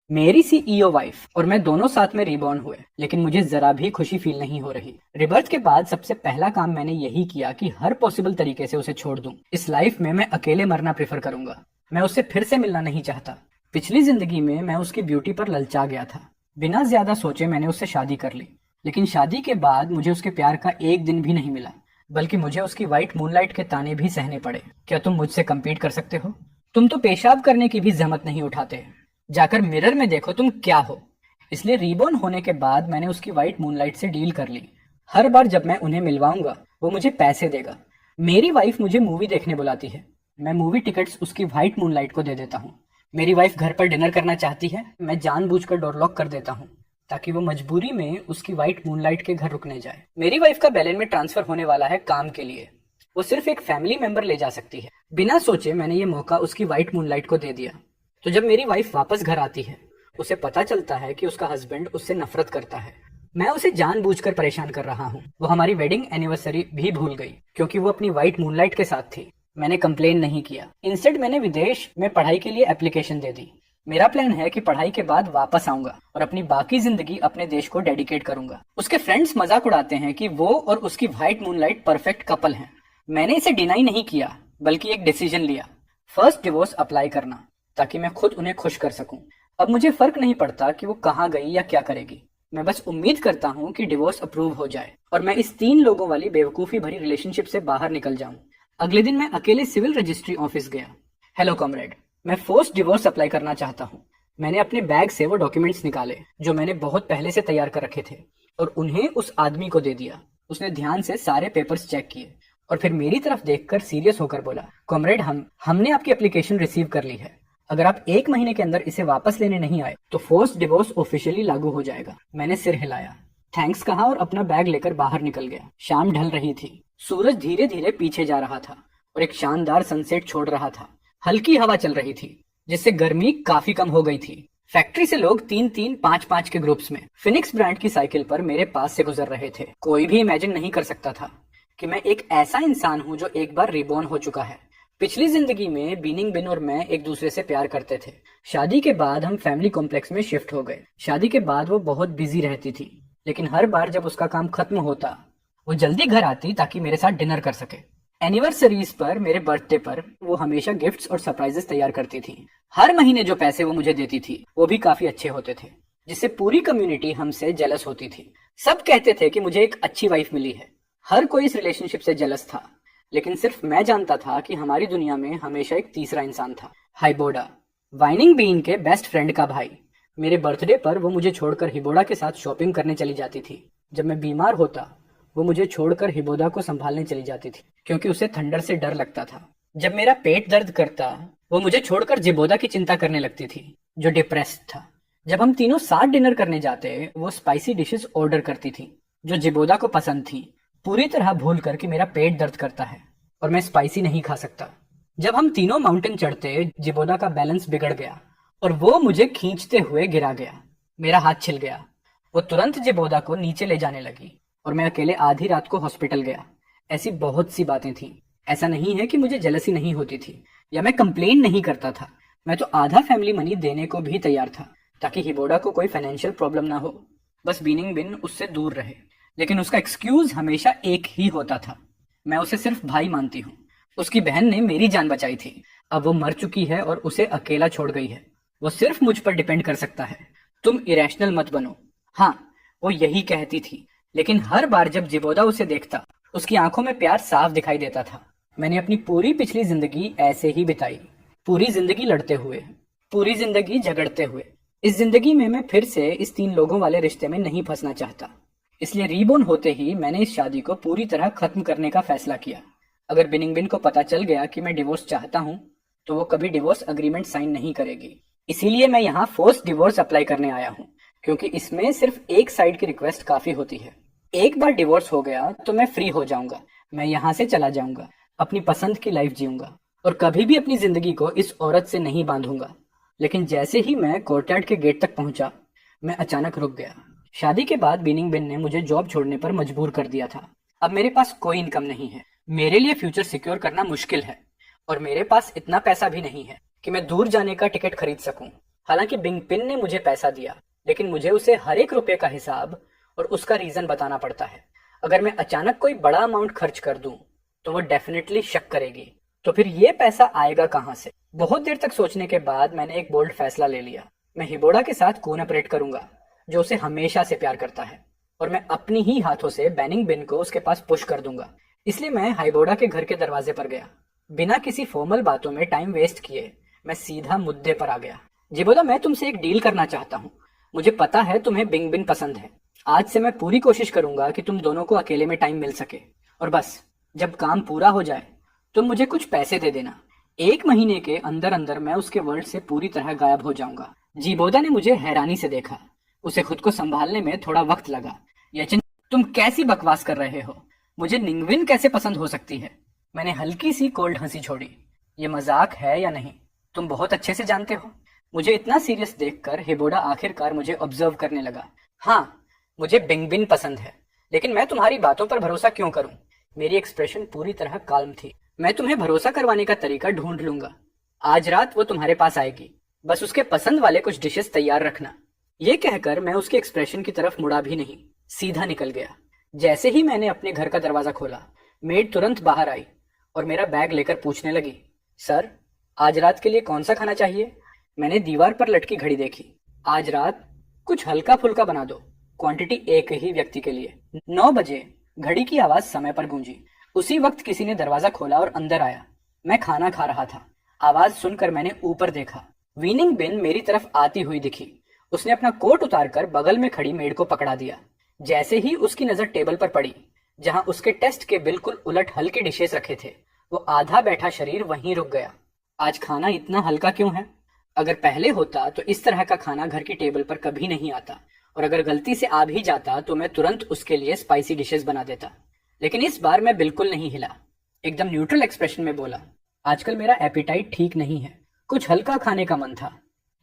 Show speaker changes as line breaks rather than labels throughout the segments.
मेरी CEO wife और मैं दोनों साथ में रिबॉर्न हुए, लेकिन मुझे जरा भी खुशी फील नहीं हो रही। रिबर्थ के बाद सबसे पहला काम मैंने यही किया कि हर पॉसिबल तरीके से उसे छोड़ दूं। इस लाइफ में मैं अकेले मरना प्रेफर करूंगा। मैं उससे फिर से मिलना नहीं चाहता। पिछली जिंदगी में मैं उसकी ब्यूटी पर ललचा गया था। बिना ज्यादा सोचे मैंने उससे शादी कर ली, लेकिन शादी के बाद मुझे उसके प्यार का एक दिन भी नहीं मिला, बल्कि मुझे उसकी व्हाइट मूनलाइट के ताने भी सहने पड़े। क्या तुम मुझसे कम्पीट कर सकते हो? तुम तो पेशाब करने की भी जहमत नहीं उठाते। जाकर मिरर में देखो तुम क्या हो। इसलिए रीबॉर्न होने के बाद मैंने उसकी व्हाइट मूनलाइट से डील कर ली। हर बार जब मैं उन्हें मिलवाऊंगा वो मुझे पैसे देगा। मेरी वाइफ मुझे मूवी देखने बुलाती है, मैं मूवी टिकट्स उसकी व्हाइट मूनलाइट को दे देता हूँ। मेरी वाइफ घर पर डिनर करना चाहती है, मैं जानबूझकर डोर लॉक कर देता हूँ ताकि वो मजबूरी में उसकी व्हाइट मूनलाइट के घर रुकने जाए। मेरी वाइफ का बेलेन में ट्रांसफर होने वाला है काम के लिए। वो सिर्फ एक फैमिली मेंबर ले जा सकती है। बिना सोचे मैंने ये मौका उसकी व्हाइट मूनलाइट को दे दिया। तो जब मेरी वाइफ वापस घर आती है, उसे पता चलता है कि उसका हस्बैंड उससे नफरत करता है। मैं उसे जानबूझकर परेशान कर रहा हूँ। वो हमारी वेडिंग एनिवर्सरी भी भूल गई क्योंकि वो अपनी व्हाइट मूनलाइट के साथ थी। मैंने कंप्लेन नहीं किया, इंस्टेड मैंने विदेश में पढ़ाई के लिए एप्लीकेशन दे दी। मेरा प्लान है कि पढ़ाई के बाद वापस आऊंगा और अपनी बाकी जिंदगी अपने देश को डेडिकेट करूंगा। उसके फ्रेंड्स मजाक उड़ाते हैं कि वो और उसकी व्हाइट मूनलाइट परफेक्ट कपल हैं। मैंने इसे डिनाई नहीं किया, बल्कि एक डिसीजन लिया, फर्स्ट डिवोर्स अप्लाई करना, ताकि मैं खुद उन्हें खुश कर सकूं। अब मुझे फर्क नहीं पड़ता कि वो कहाँ गई या क्या करेगी। मैं बस उम्मीद करता हूँ कि डिवोर्स अप्रूव हो जाए और मैं इस 3 लोगों वाली बेवकूफी भरी रिलेशनशिप से बाहर निकल जाऊं। अगले दिन मैं अकेले सिविल रजिस्ट्री ऑफिस गया। हेलो कॉमरेड, मैं फोर्स डिवोर्स अप्लाई करना चाहता हूँ। मैंने अपने बैग से वो डॉक्यूमेंट्स निकाले जो मैंने बहुत पहले से तैयार कर रखे थे और उन्हें उस आदमी को दे दिया। उसने ध्यान से सारे पेपर्स चेक किए और फिर मेरी तरफ देखकर सीरियस होकर बोला, कॉमरेड हमने आपकी एप्लीकेशन रिसीव कर ली है। अगर आप 1 महीने के अंदर इसे वापस लेने नहीं आए तो फोर्स डिवोर्स ऑफिशियली लागू हो जाएगा। मैंने सिर हिलाया, थैंक्स कहा और अपना बैग लेकर बाहर निकल गया। शाम ढल रही थी, सूरज धीरे धीरे पीछे जा रहा था और एक शानदार सनसेट छोड़ रहा था। हल्की हवा चल रही थी जिससे गर्मी काफी कम हो गई थी। फैक्ट्री से लोग 3-3, 5-5 के ग्रुप्स में फिनिक्स ब्रांड की साइकिल पर मेरे पास से गुजर रहे थे। कोई भी इमेजिन नहीं कर सकता था कि मैं एक ऐसा इंसान हूँ जो एक बार रिबॉर्न हो चुका है। पिछली जिंदगी में बीनिंग बिन और मैं एक दूसरे से प्यार करते थे। शादी के बाद हम फैमिली कॉम्प्लेक्स में शिफ्ट हो गए। शादी के बाद वो बहुत बिजी रहती थी, लेकिन हर बार जब उसका काम खत्म होता वो जल्दी घर आती ताकि मेरे साथ डिनर कर सके। एनिवर्सरीज पर, मेरे बर्थडे पर वो हमेशा गिफ्ट्स और सरप्राइजेस तैयार करती थी। हर महीने जो पैसे वो मुझे देती थी वो भी काफी अच्छे होते थे, जिससे पूरी कम्युनिटी हमसे जेलस होती थी। सब कहते थे कि मुझे एक अच्छी वाइफ मिली है। हर कोई इस रिलेशनशिप से जेलस था, लेकिन सिर्फ मैं जानता था कि हमारी दुनिया में हमेशा एक तीसरा इंसान था, हिबोडा, वाइनिंग बीन के बेस्ट फ्रेंड का भाई। मेरे बर्थडे पर वो मुझे छोड़कर हिबोडा के साथ शॉपिंग करने चली जाती थी। जब मैं बीमार होता वो मुझे छोड़कर हिबोडा को संभालने चली जाती थी क्योंकि उसे थंडर से डर लगता था। जब मेरा पेट दर्द करता वो मुझे छोड़कर जिबोदा की चिंता करने लगती थी, जो डिप्रेस्ड था। जब हम तीनों साथ डिनर करने जाते वो स्पाइसी डिशेस ऑर्डर करती थी जो जिबोदा को पसंद थी, पूरी तरह भूल कर कि मेरा पेट दर्द करता है और मैं स्पाइसी नहीं खा सकता। जब हम तीनों माउंटेन चढ़ते जिबोदा का बैलेंस बिगड़ गया और वो मुझे खींचते हुए गिरा गया। मेरा हाथ छिल गया। वो तुरंत जिबोदा को नीचे ले जाने लगी और मैं अकेले आधी रात को हॉस्पिटल गया। ऐसी बहुत सी बातें थी। ऐसा नहीं है कि मुझे जेलसी नहीं होती थी या मैं कंप्लेन नहीं करता था। मैं तो आधा फैमिली मनी देने को भी तैयार था ताकि हिबोडा को कोई फाइनेंशियल प्रॉब्लम ना हो, बस बीनिंग बिन उससे दूर रहे। लेकिन उसका एक्सक्यूज हमेशा एक ही होता था, मैं उसे सिर्फ भाई मानती हूँ। उसकी बहन ने मेरी जान बचाई थी, अब वो मर चुकी है और उसे अकेला छोड़ गई है। वो सिर्फ मुझ पर डिपेंड कर सकता है। तुम इरेशनल मत बनो। हाँ, वो यही कहती थी, लेकिन हर बार जब जिबोदा उसे देखता उसकी आंखों में प्यार साफ दिखाई देता था। मैंने अपनी पूरी पिछली जिंदगी ऐसे ही बिताई, पूरी जिंदगी लड़ते हुए, पूरी जिंदगी झगड़ते हुए। इस जिंदगी में मैं फिर से इस 3 लोगों वाले रिश्ते में नहीं फंसना चाहता। इसलिए रीबोर्न होते ही मैंने इस शादी को पूरी तरह खत्म करने का फैसला किया। अगर बिनिंग बिन को पता चल गया कि मैं डिवोर्स चाहता हूँ तो वो कभी डिवोर्स अग्रीमेंट साइन नहीं करेगी। इसीलिए मैं यहाँ फोर्स डिवोर्स अप्लाई करने आया हूँ, क्योंकि इसमें सिर्फ एक साइड की रिक्वेस्ट काफी होती है। एक बार डिवोर्स हो गया तो मैं फ्री हो जाऊंगा। मैं यहाँ से चला जाऊंगा, अपनी पसंद की लाइफ जीऊंगा और कभी भी अपनी जिंदगी को इस औरत से नहीं बांधूंगा। लेकिन जैसे ही मैं कोर्टयार्ड के गेट तक पहुंचा, मैं अचानक रुक गया। शादी के बाद बीनिंग बिन ने मुझे जॉब छोड़ने पर मजबूर कर दिया था। अब मेरे पास कोई इनकम नहीं है। मेरे लिए फ्यूचर सिक्योर करना मुश्किल है और मेरे पास इतना पैसा भी नहीं है कि मैं दूर जाने का टिकट खरीद सकूं। हालांकि बिंगपिन ने मुझे पैसा दिया, लेकिन मुझे उसे हर एक रुपए का हिसाब और उसका रीजन बताना पड़ता है। अगर मैं अचानक कोई बड़ा अमाउंट खर्च कर दूं तो वो डेफिनेटली शक करेगी। तो फिर ये पैसा आएगा कहाँ से? बहुत देर तक सोचने के बाद मैंने एक बोल्ड फैसला ले लिया। मैं हिबोड़ा के साथ कोऑपरेट करूंगा, जो उसे हमेशा से प्यार करता है, और मैं अपनी ही हाथों से बैनिंग बिन को उसके पास पुश कर दूंगा। इसलिए मैं हिबोड़ा के घर के दरवाजे पर गया। बिना किसी फॉर्मल बातों में टाइम वेस्ट किए मैं सीधा मुद्दे पर आ गया। जिबोदा, मैं तुमसे एक डील करना चाहता हूँ। मुझे पता है तुम्हें बिंग बिन पसंद है। आज से मैं पूरी कोशिश करूंगा कि तुम दोनों को अकेले में टाइम मिल सके, और बस जब काम पूरा हो जाए तुम मुझे कुछ पैसे दे देना। 1 महीने के अंदर अंदर मैं उसके वर्ल्ड से पूरी तरह गायब हो जाऊंगा। जिबोदा ने मुझे हैरानी से देखा। उसे खुद को संभालने में थोड़ा वक्त लगा। यचिन, तुम कैसी बकवास कर रहे हो? मुझे निंगविन कैसे पसंद हो सकती है? मैंने हल्की सी कोल्ड हंसी छोड़ी। ये मजाक है या नहीं, तुम बहुत अच्छे से जानते हो। मुझे इतना सीरियस देखकर हिबोड़ा आखिरकार मुझे ऑब्जर्व करने लगा। हाँ, मुझे बिंगबिन पसंद है, लेकिन मैं तुम्हारी बातों पर भरोसा क्यों करूं? मेरी एक्सप्रेशन पूरी तरह काल्म थी। मैं तुम्हें भरोसा करवाने का तरीका ढूंढ लूंगा। आज रात वो तुम्हारे पास आएगी, बस उसके पसंद वाले कुछ डिशेस तैयार रखना। ये कहकर मैं उसके एक्सप्रेशन की तरफ मुड़ा भी नहीं, सीधा निकल गया। जैसे ही मैंने अपने घर का दरवाजा खोला, मेड तुरंत बाहर आई और मेरा बैग लेकर पूछने लगी, सर, आज रात के लिए कौन सा खाना चाहिए? मैंने दीवार पर लटकी घड़ी देखी। आज रात कुछ हल्का फुल्का बना दो, क्वांटिटी एक ही व्यक्ति के लिए। 9 बजे घड़ी की आवाज समय पर गूंजी। उसी वक्त किसी ने दरवाजा खोला और अंदर आया। मैं खाना खा रहा था। आवाज सुनकर मैंने ऊपर देखा। विनिंग बिन मेरी तरफ आती हुई दिखी। उसने अपना कोट उतारकर बगल में खड़ी मेड को पकड़ा दिया। जैसे ही उसकी नजर टेबल पर पड़ी, जहां उसके टेस्ट के बिल्कुल उलट हल्के डिशेस रखे थे, वो आधा बैठा शरीर वहीं रुक गया। आज खाना इतना हल्का क्यों है? अगर पहले होता तो इस तरह का खाना घर की टेबल पर कभी नहीं आता, और अगर गलती से आ भी जाता तो मैं तुरंत उसके लिए स्पाइसी डिशेस बना देता। लेकिन इस बार मैं बिल्कुल नहीं हिला। एकदम न्यूट्रल एक्सप्रेशन में बोला, आजकल मेरा एपिटाइट ठीक नहीं है, कुछ हल्का खाने का मन था।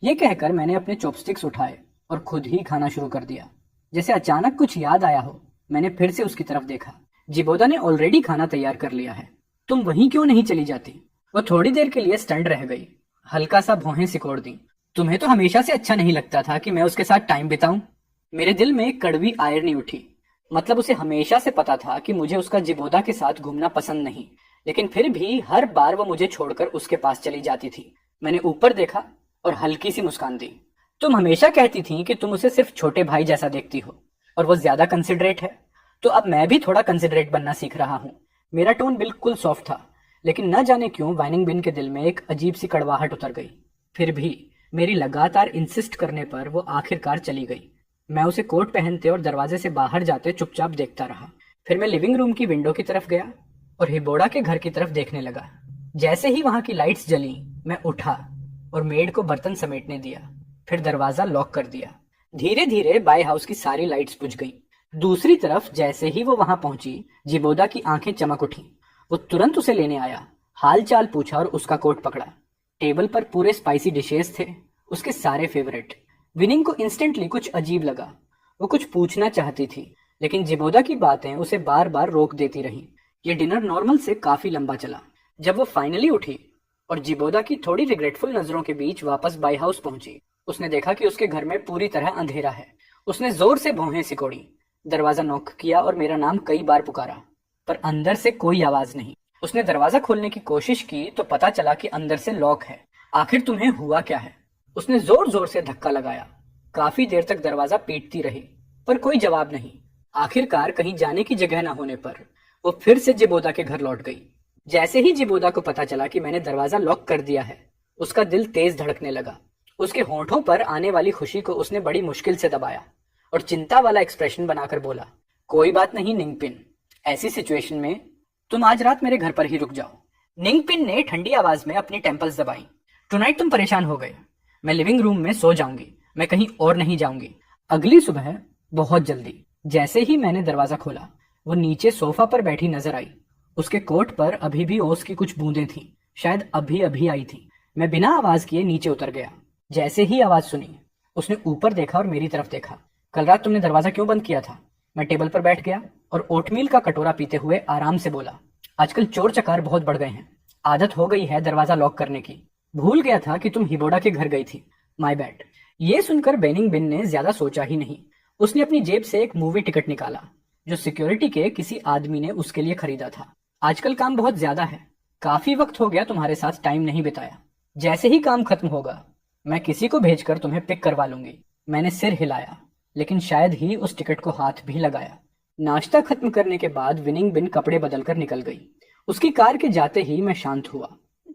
ये कहकर मैंने अपने चॉपस्टिक्स उठाए और खुद ही खाना शुरू कर दिया। जैसे अचानक कुछ याद आया हो, मैंने फिर से उसकी तरफ देखा। जिबोदा ने ऑलरेडी खाना तैयार कर लिया है, तुम वहीं क्यों नहीं चली जाती? वो थोड़ी देर के लिए स्टंड रह गई, हल्का सा भौहें सिकोड़ दी। तुम्हें तो हमेशा से अच्छा नहीं लगता था कि मैं उसके साथ टाइम बिताऊं? मेरे दिल में एक कड़वी आयरनी उठी। मतलब उसे हमेशा से पता था कि मुझे उसका जिबोदा के साथ घूमना पसंद नहीं, लेकिन फिर भी हर बार वो मुझे छोड़कर उसके पास चली जाती थी। मैंने ऊपर देखा और हल्की सी मुस्कान दी। तुम हमेशा कहती थी कि तुम उसे सिर्फ छोटे भाई जैसा देखती हो, और वो ज्यादा कंसिडरेट है। तो अब मैं भी थोड़ा कंसिडरेट बनना सीख रहा हूँ। मेरा टोन बिल्कुल सॉफ्ट था, लेकिन न जाने क्यों वाइनिंग बिन के दिल में एक अजीब सी कड़वाहट उतर गई। फिर भी मेरी लगातार इंसिस्ट करने पर वो आखिरकार चली गई। मैं उसे कोट पहनते और दरवाजे से बाहर जाते चुपचाप देखता रहा। फिर मैं लिविंग रूम की विंडो की तरफ गया और हिबोड़ा के घर की तरफ देखने लगा। जैसे ही वहां की लाइट्स जली, मैं उठा और मेड को बर्तन समेटने दिया, फिर दरवाजा लॉक कर दिया। धीरे धीरे बाय हाउस की सारी लाइट्स बुझ गईं। दूसरी तरफ जैसे ही वो वहां पहुंची, जिबोदा की आंखें चमक उठी। वो तुरंत उसे लेने आया, हाल चाल पूछा और उसका कोट पकड़ा। टेबल पर पूरे स्पाइसी डिशेस थे, उसके सारे फेवरेट। विनिंग को इंस्टेंटली कुछ अजीब लगा। वो कुछ पूछना चाहती थी, लेकिन जिबोदा की बातें उसे बार बार रोक देती रही। ये डिनर नॉर्मल से काफी लंबा चला। जब वो फाइनली उठी और जिबोदा की थोड़ी रिग्रेटफुल नजरों के बीच वापस बाई हाउस पहुंची, उसने देखा कि उसके घर में पूरी तरह अंधेरा है। उसने जोर से भौहें सिकोड़ी, दरवाजा नॉक किया और मेरा नाम कई बार पुकारा, पर अंदर से कोई आवाज नहीं। उसने दरवाजा खोलने की कोशिश की तो पता चला कि अंदर से लॉक है। आखिर तुम्हें हुआ क्या है? उसने जोर जोर से धक्का लगाया। काफी देर तक दरवाजा पीटती रही, पर कोई जवाब नहीं। आखिरकार कहीं जाने की जगह न होने पर वो फिर से जिबोदा के घर लौट गई। जैसे ही जिबोदा को पता चला कि मैंने दरवाजा लॉक कर दिया है, उसका दिल तेज धड़कने लगा। उसके होंठों पर आने वाली खुशी को उसने बड़ी मुश्किल से दबाया और चिंता वाला एक्सप्रेशन बनाकर बोला, कोई बात नहीं निंगपिन, ऐसी सिचुएशन में तुम आज रात मेरे घर पर ही रुक जाओ। निंगपिन ने ठंडी आवाज में अपनी टेम्पल्स दबाई। टुनाइट तुम परेशान हो गए, मैं लिविंग रूम में सो जाऊंगी, मैं कहीं और नहीं जाऊंगी। अगली सुबह बहुत जल्दी जैसे ही मैंने दरवाजा खोला, वो नीचे सोफा पर बैठी नजर आई। उसके कोट पर अभी भी ओस की कुछ बूंदें थीं, शायद अभी अभी आई थी। मैं बिना आवाज किए नीचे उतर गया। जैसे ही आवाज सुनी, उसने ऊपर देखा और मेरी तरफ देखा। कल रात तुमने दरवाजा क्यों बंद किया था? मैं टेबल पर बैठ गया और ओटमील का कटोरा पीते हुए आराम से बोला, आजकल चोर चकार बहुत बढ़ गए हैं, आदत हो गई है दरवाजा लॉक करने की। भूल गया था कि तुम हिबोड़ा के घर गई थी, माय बैड। ये सुनकर बेनिंग बिन ने ज्यादा सोचा ही नहीं। उसने अपनी जेब से एक मूवी टिकट निकाला जो सिक्योरिटी के किसी आदमी ने उसके लिए खरीदा था। आजकल काम बहुत ज्यादा है, काफी वक्त हो गया तुम्हारे साथ टाइम नहीं बिताया। जैसे ही काम खत्म होगा मैं किसी को भेजकर तुम्हें पिक करवा लूंगी। मैंने सिर हिलाया, लेकिन शायद ही उस टिकट को हाथ भी लगाया। नाश्ता खत्म करने के बाद विनिंग बिन कपड़े बदलकर निकल गई। उसकी कार के जाते ही मैं शांत हुआ,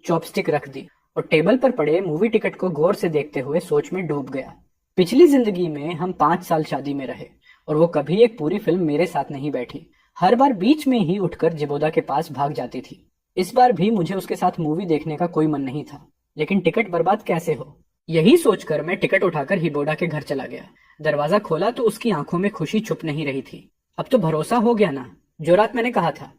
चॉपस्टिक रख दी और टेबल पर पड़े मूवी टिकट को गौर से देखते हुए सोच में डूब गया। पिछली जिंदगी में हम 5 साल शादी में रहे और वो कभी एक पूरी फिल्म मेरे साथ नहीं बैठी। हर बार बीच में ही उठकर जिबोदा के पास भाग जाती थी। इस बार भी मुझे उसके साथ मूवी देखने का कोई मन नहीं था, लेकिन टिकट बर्बाद कैसे हो, यही सोचकर मैं टिकट उठाकर हिबोडा के घर चला गया। दरवाजा खोला तो उसकी आंखों में खुशी छुप नहीं रही थी। अब तो भरोसा हो गया ना, जो रात मैंने कहा था।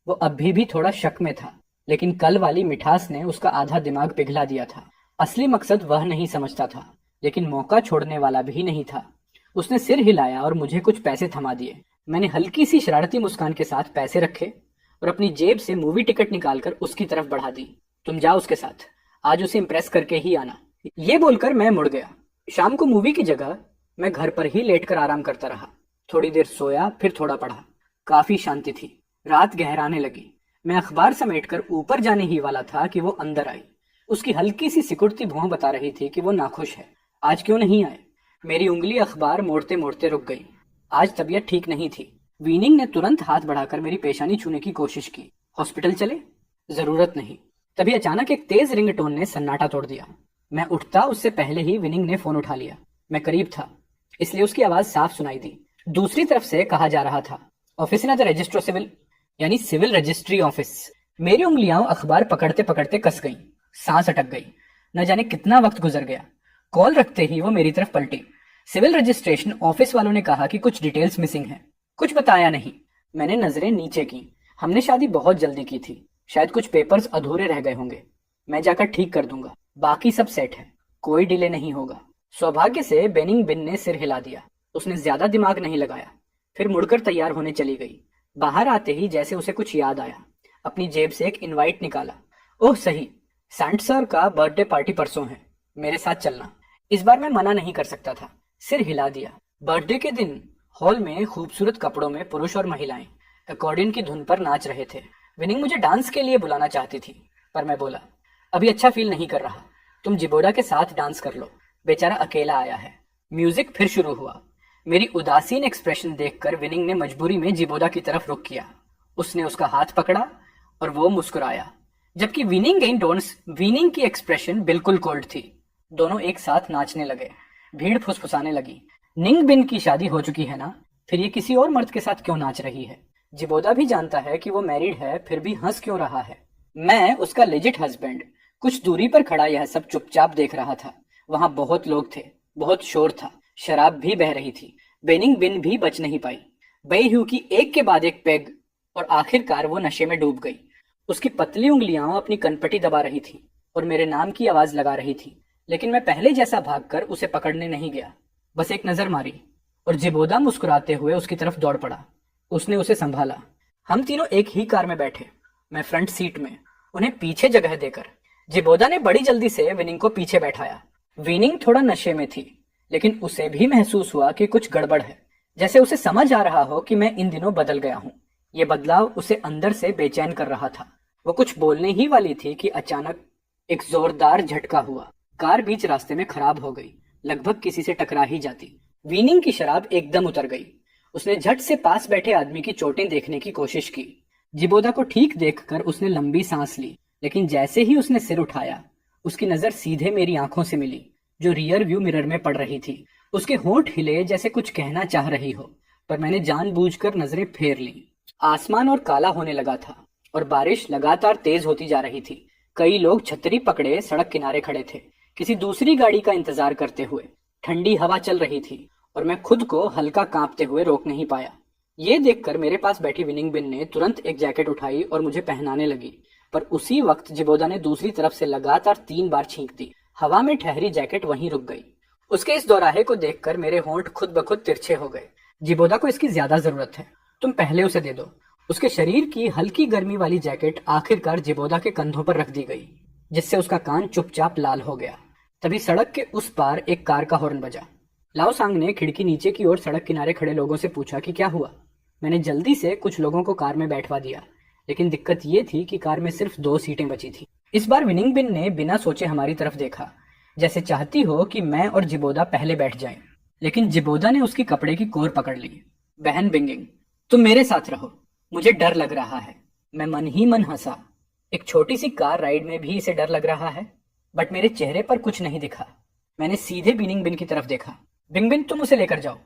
वो अभी भी थोड़ा शक में था, लेकिन कल वाली मिठास ने उसका आधा दिमाग पिघला दिया था। असली मकसद वह नहीं समझता था, लेकिन मौका छोड़ने वाला भी नहीं था। उसने सिर हिलाया और मुझे कुछ पैसे थमा दिए। मैंने हल्की सी शरारती मुस्कान के साथ पैसे रखे और अपनी जेब से मूवी टिकट निकालकर उसकी तरफ बढ़ा दी। तुम जाओ उसके साथ, आज उसे इम्प्रेस करके ही आना। ये बोलकर मैं मुड़ गया। शाम को मूवी की जगह मैं घर पर ही लेटकर आराम करता रहा। थोड़ी देर सोया, फिर थोड़ा पढ़ा। काफी शांति थी। रात गहराने लगी। मैं अखबार समेटकर ऊपर जाने ही वाला था कि वो अंदर आई। उसकी हल्की सी सिकुड़ती भौं बता रही थी कि वो नाखुश है। आज क्यों नहीं आए? मेरी उंगली अखबार मोड़ते मोड़ते रुक गई। आज तबीयत ठीक नहीं थी। वीनिंग ने तुरंत हाथ बढ़ाकर मेरी पेशानी छूने की कोशिश की। हॉस्पिटल चले? जरूरत नहीं। तभी अचानक एक तेज रिंगटोन ने सन्नाटा तोड़ दिया। मैं उठता उससे पहले ही विनिंग ने फोन उठा लिया। मैं करीब था, इसलिए उसकी आवाज साफ सुनाई दी। दूसरी तरफ से कहा जा रहा था, ऑफिस इन द रजिस्ट्रो सिविल, यानी सिविल रजिस्ट्री ऑफिस। मेरी उंगलियां अखबार पकड़ते पकड़ते कस गईं। सांस अटक गई। न जाने कितना वक्त गुजर गया। कॉल रखते ही वो मेरी तरफ पलटी। सिविल रजिस्ट्रेशन ऑफिस वालों ने कहा कि कुछ डिटेल्स मिसिंग है। कुछ बताया नहीं। मैंने नजरें नीचे की। हमने शादी बहुत जल्दी की थी, शायद कुछ पेपर्स अधूरे रह गए होंगे। मैं जाकर ठीक कर दूंगा, बाकी सब सेट है, कोई डिले नहीं होगा। सौभाग्य से बेनिंग बिन ने सिर हिला दिया। उसने ज्यादा दिमाग नहीं लगाया। फिर मुड़कर तैयार होने चली गई। बाहर आते ही जैसे उसे कुछ याद आया, अपनी जेब से एक इनवाइट निकाला। ओह सही, सैंट सर का बर्थडे पार्टी परसों है, मेरे साथ चलना। इस बार मैं मना नहीं कर सकता था। सिर हिला दिया। बर्थडे के दिन हॉल में खूबसूरत कपड़ों में पुरुष और महिलाएं अकॉर्डियन की धुन पर नाच रहे थे। विनिंग मुझे डांस के लिए बुलाना चाहती थी, पर मैं बोला, अभी अच्छा फील नहीं कर रहा, तुम जिबोडा के साथ डांस कर लो, बेचारा अकेला आया है। म्यूजिक फिर शुरू हुआ। मेरी उदासीन एक्सप्रेशन देखकर विनिंग ने मजबूरी में जिबोडा की तरफ रुख किया। उसने उसका हाथ पकड़ा और वो मुस्कुराया, जबकि विनिंग की एक्सप्रेशन बिल्कुल कोल्ड थी। दोनों एक साथ नाचने लगे। भीड़ फुसफुसाने लगी, निंग बिन की शादी हो चुकी है ना, फिर ये किसी और मर्द के साथ क्यों नाच रही है? जिबोदा भी जानता है कि वो मैरिड है, फिर भी हंस क्यों रहा है? मैं, उसका लेजिट हस्बैंड, कुछ दूरी पर खड़ा यह सब चुपचाप देख रहा था। वहां बहुत लोग थे, बहुत शोर था, शराब भी बह रही थी। बेनिंग बिन भी बच नहीं पाई। बेहू की एक के बाद एक पेग और आखिरकार वो नशे में डूब गई। उसकी पतली उंगलियां अपनी कनपटी दबा रही थी और मेरे नाम की आवाज लगा रही थी, लेकिन मैं पहले जैसा भागकर उसे पकड़ने नहीं गया। बस एक नजर मारी और जिबोदा मुस्कुराते हुए उसकी तरफ दौड़ पड़ा। उसने उसे संभाला। हम तीनों एक ही कार में बैठे, मैं फ्रंट सीट में, उन्हें पीछे जगह देकर। जिबोदा ने बड़ी जल्दी से विनिंग को पीछे बैठाया। विनिंग थोड़ा नशे में थी, लेकिन उसे भी महसूस हुआ कि कुछ गड़बड़ है, जैसे उसे समझ आ रहा हो कि मैं इन दिनों बदल गया हूँ। ये बदलाव उसे अंदर से बेचैन कर रहा था। वो कुछ बोलने ही वाली थी कि अचानक एक जोरदार झटका हुआ। कार बीच रास्ते में खराब हो गई, लगभग किसी से टकरा ही जाती। विनिंग की शराब एकदम उतर गई। उसने झट से पास बैठे आदमी की चोटें देखने की कोशिश की। जिबोदा को ठीक देखकर उसने लंबी सांस ली, लेकिन जैसे ही उसने सिर उठाया, उसकी नजर सीधे मेरी आंखों से मिली, जो रियर व्यू मिरर में पड़ रही थी। उसके होंठ हिले जैसे कुछ कहना चाह रही हो, पर मैंने जानबूझकर नजरें फेर ली। आसमान और काला होने लगा था और बारिश लगातार तेज होती जा रही थी। कई लोग छतरी पकड़े सड़क किनारे खड़े थे, किसी दूसरी गाड़ी का इंतजार करते हुए। ठंडी हवा चल रही थी और मैं खुद को हल्का कांपते हुए रोक नहीं पाया। ये देखकर मेरे पास बैठी विनिंग बिन ने तुरंत एक जैकेट उठाई और मुझे पहनाने लगी, पर उसी वक्त जिबोदा ने दूसरी तरफ से लगातार 3 बार छींक दी। हवा में ठहरी जैकेट वहीं रुक गई। उसके इस दोराहे को देखकर मेरे होंठ खुद ब खुद तिरछे हो गए। जिबोदा को इसकी ज्यादा जरूरत है, तुम पहले उसे दे दो। उसके शरीर की हल्की गर्मी वाली जैकेट आखिरकार जिबोदा के कंधों पर रख दी गई, जिससे उसका कान चुपचाप लाल हो गया। तभी सड़क के उस पार एक कार का हॉर्न बजा। लाओसांग ने खिड़की नीचे की ओर सड़क किनारे खड़े लोगों से पूछा कि क्या हुआ। मैंने जल्दी से कुछ लोगों को कार में बैठवा दिया, लेकिन दिक्कत ये थी कि कार में सिर्फ 2 सीटें बची थी। इस बार विनिंग बिन ने बिना सोचे हमारी तरफ देखा, जैसे चाहती हो कि मैं और जिबोदा पहले बैठ जाएं। लेकिन जिबोदा ने उसकी कपड़े की कोर पकड़ ली। बहन बिंगिंग, तुम मेरे साथ रहो, मुझे डर लग रहा है। मैं मन ही मन हंसा। एक छोटी सी कार राइड में भी इसे डर लग रहा है, बट मेरे चेहरे पर कुछ नहीं दिखा। मैंने सीधे बिनिंग बिन की तरफ देखा। बिंग बिन, तुम उसे लेकर जाओ,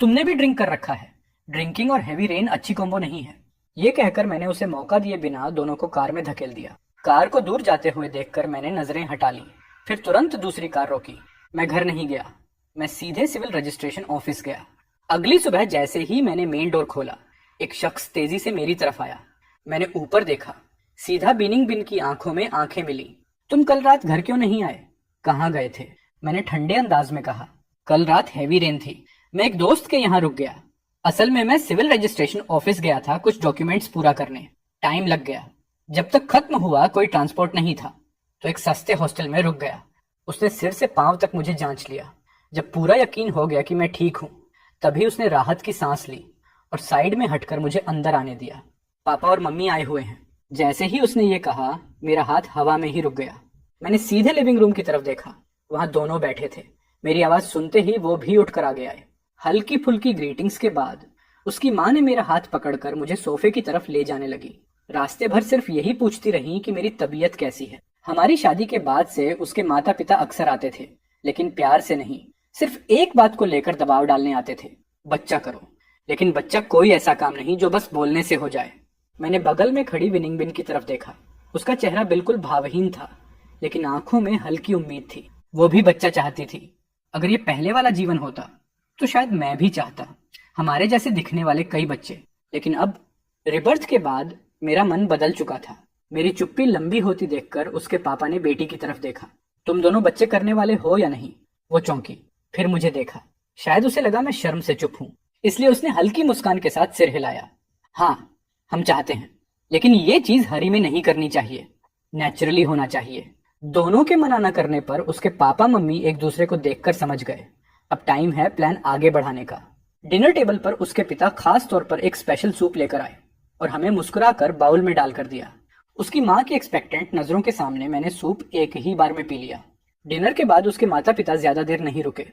तुमने भी ड्रिंक कर रखा है। ड्रिंकिंग और हैवी रेन अच्छी कॉम्बो नहीं है। ये कहकर मैंने उसे मौका दिए बिना दोनों को कार में धकेल दिया। कार को दूर जाते हुए देखकर मैंने नजरें हटा ली, फिर तुरंत दूसरी कार रोकी। मैं घर नहीं गया, मैं सीधे सिविल रजिस्ट्रेशन ऑफिस गया। अगली सुबह जैसे ही मैंने मेन डोर खोला, एक शख्स तेजी से मेरी तरफ आया। मैंने ऊपर देखा, सीधा बिनिंग बिन की आंखों में आंखें मिली। तुम कल रात घर क्यों नहीं आए? कहाँ गए थे? मैंने ठंडे अंदाज में कहा। कल रात हैवी रेन थी, मैं एक दोस्त के यहाँ रुक गया। असल में मैं सिविल रजिस्ट्रेशन ऑफिस गया था कुछ डॉक्यूमेंट्स पूरा करने। टाइम लग गया। जब तक खत्म हुआ कोई ट्रांसपोर्ट नहीं था, तो एक सस्ते हॉस्टल में रुक गया। उसने सिर से पांव तक मुझे जांच लिया। जब पूरा यकीन हो गया कि मैं ठीक हूँ, तभी उसने राहत की सांस ली और साइड में हटकर मुझे अंदर आने दिया। पापा और मम्मी आए हुए हैं। जैसे ही उसने ये कहा, मेरा हाथ हवा में ही रुक गया। मैंने सीधे लिविंग रूम की तरफ देखा, वहां दोनों बैठे थे। मेरी आवाज सुनते ही वो भी उठकर आगे आए। हल्की फुल्की ग्रीटिंग्स के बाद उसकी माँ ने मेरा हाथ पकड़कर मुझे सोफे की तरफ ले जाने लगी। रास्ते भर सिर्फ यही पूछती रही कि मेरी तबीयत कैसी है। हमारी शादी के बाद से उसके माता पिता अक्सर आते थे, लेकिन प्यार से नहीं, सिर्फ एक बात को लेकर दबाव डालने आते थे, बच्चा करो। लेकिन बच्चा कोई ऐसा काम नहीं जो बस बोलने से हो जाए। मैंने बगल में खड़ी विनिंग बिन की तरफ देखा। उसका चेहरा बिल्कुल भावहीन था, लेकिन आंखों में हल्की उम्मीद थी। वो भी बच्चा चाहती थी। अगर ये पहले वाला जीवन होता तो शायद मैं भी चाहता, हमारे जैसे दिखने वाले कई बच्चे। लेकिन अब रिबर्थ के बाद मेरा मन बदल चुका था। मेरी चुप्पी लंबी होती देखकर उसके पापा ने बेटी की तरफ देखा। तुम दोनों बच्चे करने वाले हो या नहीं? वो चौंकी, फिर मुझे देखा। शायद उसे लगा मैं शर्म से चुप हूं, इसलिए उसने हल्की मुस्कान के साथ सिर हिलाया। हाँ, हम चाहते हैं, लेकिन ये चीज हरी में नहीं करनी चाहिए, नेचुरली होना चाहिए। दोनों के मना न करने पर उसके पापा मम्मी एक दूसरे को देखकर समझ गए, अब टाइम है प्लान आगे बढ़ाने का। डिनर टेबल पर उसके पिता खास तौर पर एक स्पेशल सूप लेकर आए और हमें मुस्कुराकर बाउल में डालकर दिया। उसकी माँ की एक्सपेक्टेंट नजरों के सामने मैंने सूप एक ही बार में पी लिया। डिनर के बाद उसके माता पिता ज्यादा देर नहीं रुके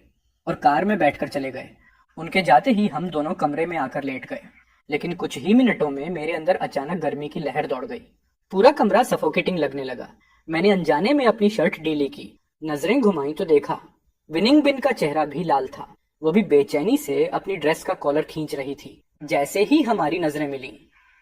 और कार में बैठकर चले गए। उनके जाते ही हम दोनों कमरे में आकर लेट गए, लेकिन कुछ ही मिनटों में मेरे अंदर अचानक गर्मी की लहर दौड़ गई। पूरा कमरा सफोकेटिंग लगने लगा। मैंने अनजाने में अपनी शर्ट ढीली की, नजरें घुमाई तो देखा विनिंग बिन का चेहरा भी लाल था। वो भी बेचैनी से अपनी ड्रेस का कॉलर खींच रही थी। जैसे ही हमारी नजरें मिली,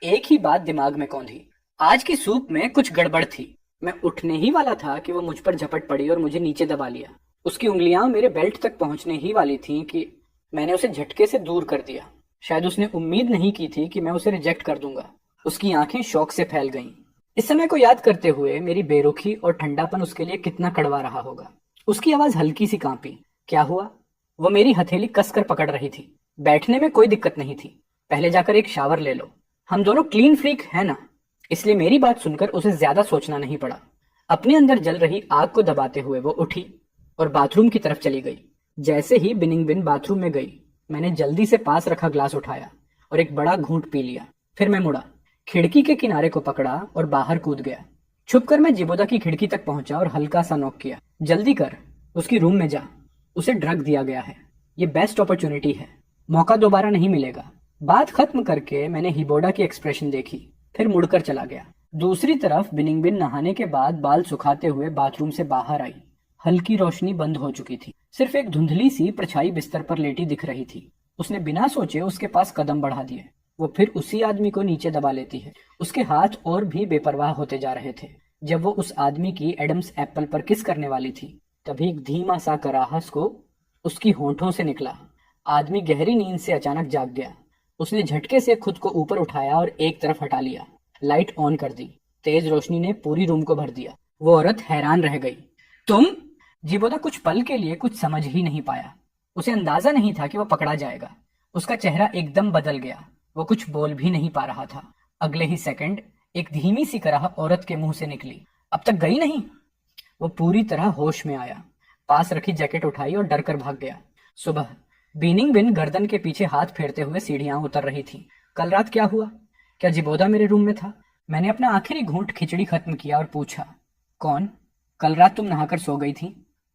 एक ही बात दिमाग में कौंधी, आज की सूप में कुछ गड़बड़ थी। मैं उठने ही वाला था कि वो मुझ पर झपट पड़ी और मुझे नीचे दबा लिया। उसकी उंगलियां मेरे बेल्ट तक पहुंचने ही वाली थीं कि मैंने उसे झटके से दूर कर दिया। शायद उसने उम्मीद नहीं की थी कि मैं उसे रिजेक्ट कर दूंगा। उसकी आंखें शौक से फैल गईं। इस समय को याद करते हुए मेरी बेरुखी और ठंडापन उसके लिए कितना कड़वा रहा होगा। उसकी आवाज हल्की सी कांपी। क्या हुआ? वो मेरी हथेली कसकर पकड़ रही थी। बैठने में कोई दिक्कत नहीं थी, पहले जाकर एक शावर ले लो। हम दोनों क्लीन फ्रीक है ना, इसलिए मेरी बात सुनकर उसे ज्यादा सोचना नहीं पड़ा। अपने अंदर जल रही आग को दबाते हुए वो उठी और बाथरूम की तरफ चली गई। जैसे ही बिनिंग बिन बाथरूम में गई, मैंने जल्दी से पास रखा ग्लास उठाया और एक बड़ा घूंट पी लिया। फिर मैं मुड़ा, खिड़की के किनारे को पकड़ा और बाहर कूद गया। छुपकर मैं जिबोदा की खिड़की तक पहुंचा और हल्का सा नॉक किया। जल्दी कर, उसकी रूम में जा, उसे ड्रग दिया गया है। ये बेस्ट अपॉर्चुनिटी है, मौका दोबारा नहीं मिलेगा। बात खत्म करके मैंने हिबोडा की एक्सप्रेशन देखी, फिर मुड़कर चला गया। दूसरी तरफ बिनिंग बिन नहाने के बाद बाल सुखाते हुए बाथरूम से बाहर आई। हल्की रोशनी बंद हो चुकी थी, सिर्फ एक धुंधली सी परछाई बिस्तर पर लेटी दिख रही थी। उसने बिना सोचे उसके पास कदम बढ़ा दिए। वो फिर उसी आदमी को नीचे दबा लेती है। उसके हाथ और भी बेपरवाह होते जा रहे थे। जब वो उस आदमी की एडम्स एप्पल पर किस करने वाली थी, तभी एक धीमा सा कराहस को उसकी होंठों से निकला। आदमी गहरी नींद से अचानक जाग गया। उसने झटके से खुद को ऊपर उठाया और एक तरफ हटा लिया। लाइट ऑन कर दी। तेज रोशनी ने पूरी रूम को भर दिया। वो औरत हैरान रह गई। तुम? जिबोदा कुछ पल के लिए कुछ समझ ही नहीं पाया। उसे अंदाजा नहीं था कि वो पकड़ा जाएगा। उसका चेहरा एकदम बदल गया। वो कुछ बोल भी नहीं पा रहा था। अगले ही सेकंड एक धीमी सी कराह औरत के मुंह से निकली। अब तक गई नहीं? वो पूरी तरह होश में आया। पास रखी जैकेट उठाई और डर कर भाग गया। सुबह बीनिंग बिन गर्दन के पीछे हाथ फेरते हुए सीढ़ियां उतर रही थी। कल रात क्या हुआ? क्या जिबोदा मेरे रूम में था? मैंने अपना आखिरी घूंट खिचड़ी खत्म किया और पूछा, कौन? कल रात तुम नहाकर सो गई थी,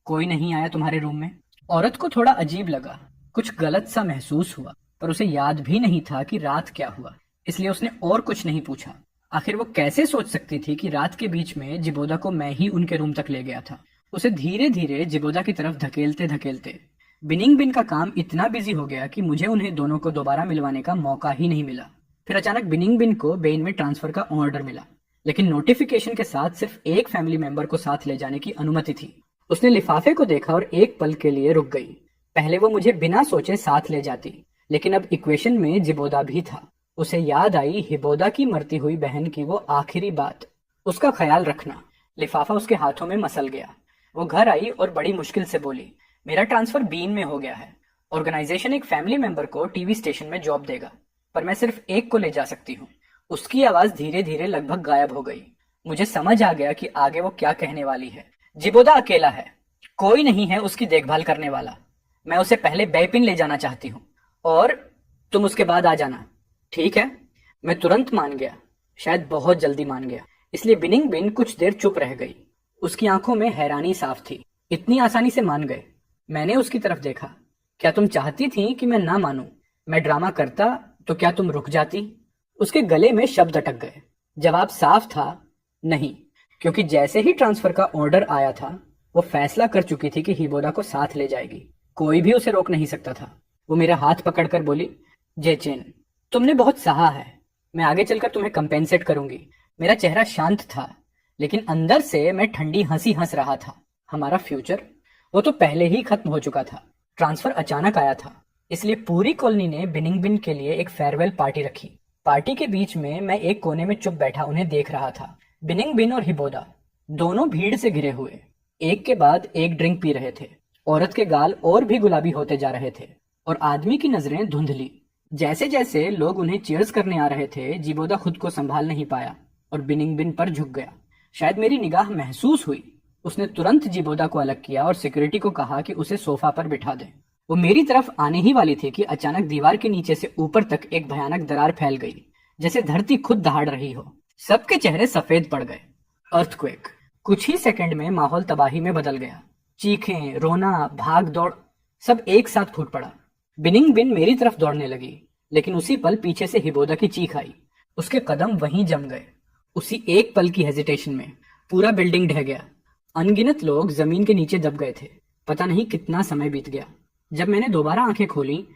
कोई नहीं आया तुम्हारे रूम में? औरत को थोड़ा अजीब लगा, कुछ गलत सा महसूस हुआ, पर उसे याद भी नहीं था कि रात क्या हुआ, इसलिए उसने और कुछ नहीं पूछा। आखिर वो कैसे सोच सकती थी कि रात के बीच में जिबोदा को मैं ही उनके रूम तक ले गया था। उसे धीरे धीरे जिबोदा की तरफ धकेलते धकेलते बिनिंग बिन का काम इतना बिजी हो गया कि मुझे उन्हें दोनों को दोबारा मिलवाने का मौका ही नहीं मिला। फिर अचानक बिनिंग बिन को बेन में ट्रांसफर का ऑर्डर मिला, लेकिन नोटिफिकेशन के साथ सिर्फ एक फैमिली मेंबर को साथ ले जाने की अनुमति थी। उसने लिफाफे को देखा और एक पल के लिए रुक गई। पहले वो मुझे बिना सोचे साथ ले जाती, लेकिन अब इक्वेशन में जिबोदा भी था। उसे याद आई हिबोदा की मरती हुई बहन की वो आखिरी बात, उसका ख्याल रखना। लिफाफा उसके हाथों में मसल गया। वो घर आई और बड़ी मुश्किल से बोली, मेरा ट्रांसफर बीन में हो गया है। ऑर्गेनाइजेशन एक फैमिली मेंबर को टीवी स्टेशन में जॉब देगा, पर मैं सिर्फ एक को ले जा सकती हूँ। उसकी आवाज धीरे धीरे लगभग गायब हो गई। मुझे समझ आ गया कि आगे वो क्या कहने वाली है। जिबोदा अकेला है, कोई नहीं है उसकी देखभाल करने वाला। मैं उसे पहले बेपिन ले जाना चाहती हूँ और तुम उसके बाद आ जाना, ठीक है? मैं तुरंत मान गया, शायद बहुत जल्दी मान गया, इसलिए बिनिंग बिन कुछ देर चुप रह गई। उसकी आंखों में हैरानी साफ थी। इतनी आसानी से मान गए? मैंने उसकी तरफ देखा। क्या तुम चाहती थी कि मैं ना मानूं? मैं ड्रामा करता तो क्या तुम रुक जाती? उसके गले में शब्द अटक गए। जवाब साफ था, नहीं, क्योंकि जैसे ही ट्रांसफर का ऑर्डर आया था वो फैसला कर चुकी थी कि हिबोदा को साथ ले जाएगी। कोई भी उसे रोक नहीं सकता था। वो मेरा हाथ पकड़कर बोली, जेचेन, तुमने बहुत सहा है, मैं आगे चलकर तुम्हें कंपेंसेट करूंगी। मेरा चेहरा शांत था, लेकिन अंदर से मैं ठंडी हंसी हंस रहा था। हमारा फ्यूचर, वो तो पहले ही खत्म हो चुका था। ट्रांसफर अचानक आया था, इसलिए पूरी कॉलोनी ने बिनिंग बिन के लिए एक फेयरवेल पार्टी रखी। पार्टी के बीच में मैं एक कोने में चुप बैठा उन्हें देख रहा था। बिनिंग बिन और हिबोदा दोनों भीड़ से घिरे हुए एक के बाद एक ड्रिंक पी रहे थे। औरत के गाल और भी गुलाबी होते जा रहे थे और आदमी की नजरें धुंधली। जैसे जैसे लोग उन्हें चीयर्स करने आ रहे थे, जिबोदा खुद को संभाल नहीं पाया और बिनिंग बिन पर झुक गया। शायद मेरी निगाह महसूस हुई। उसने तुरंत जिबोदा को अलग किया और सिक्योरिटी को कहा कि उसे सोफा पर बिठा दे। वो मेरी तरफ आने ही वाली थी कि अचानक दीवार के नीचे से ऊपर तक एक भयानक दरार फैल गई, जैसे धरती खुद दहाड़ रही हो। सबके चेहरे सफेद पड़ गए। अर्थक्वेक। कुछ ही सेकंड में माहौल तबाही में बदल गया। चीखें, रोना, भाग दौड़, सब एक साथ फूट पड़ा। बिनिंग बिन मेरी तरफ दौड़ने लगी, लेकिन उसी पल पीछे से हिबोदा की चीख आई। उसके कदम वहीं जम गए। उसी एक पल की हेजिटेशन में पूरा बिल्डिंग ढह गया। अनगिनत लोग जमीन के नीचे दब गए थे। पता नहीं कितना समय बीत गया। जब मैंने दोबारा आंखें खोली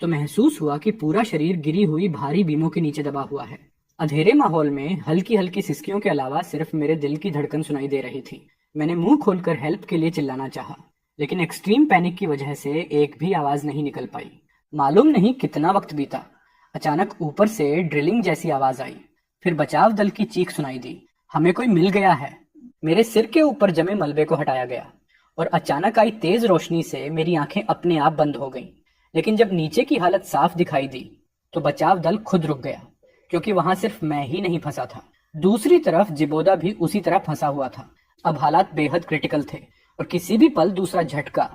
तो महसूस हुआ कि पूरा शरीर गिरी हुई भारी बीमों के नीचे दबा हुआ है। अंधेरे माहौल में हल्की हल्की सिसकियों के अलावा सिर्फ मेरे दिल की धड़कन सुनाई दे रही थी। मैंने मुंह खोलकर हेल्प के लिए चिल्लाना चाहा, लेकिन एक्सट्रीम पैनिक की वजह से एक भी आवाज नहीं निकल पाई। मालूम नहीं कितना वक्त बीता। अचानक ऊपर से ड्रिलिंग जैसी आवाज आई। फिर बचाव दल की चीख सुनाई दी, हमें कोई मिल गया है। मेरे सिर के ऊपर जमे मलबे को हटाया गया और अचानक आई तेज रोशनी से मेरी आंखें अपने आप बंद हो गईं। लेकिन जब नीचे की हालत साफ दिखाई दी तो बचाव दल खुद रुक गया, क्योंकि वहां सिर्फ मैं ही नहीं फंसा था। दूसरी तरफ जिबोदा भी उसी तरह फंसा हुआ था। अब हालात बेहद क्रिटिकल थे और किसी भी पल दूसरा झटका,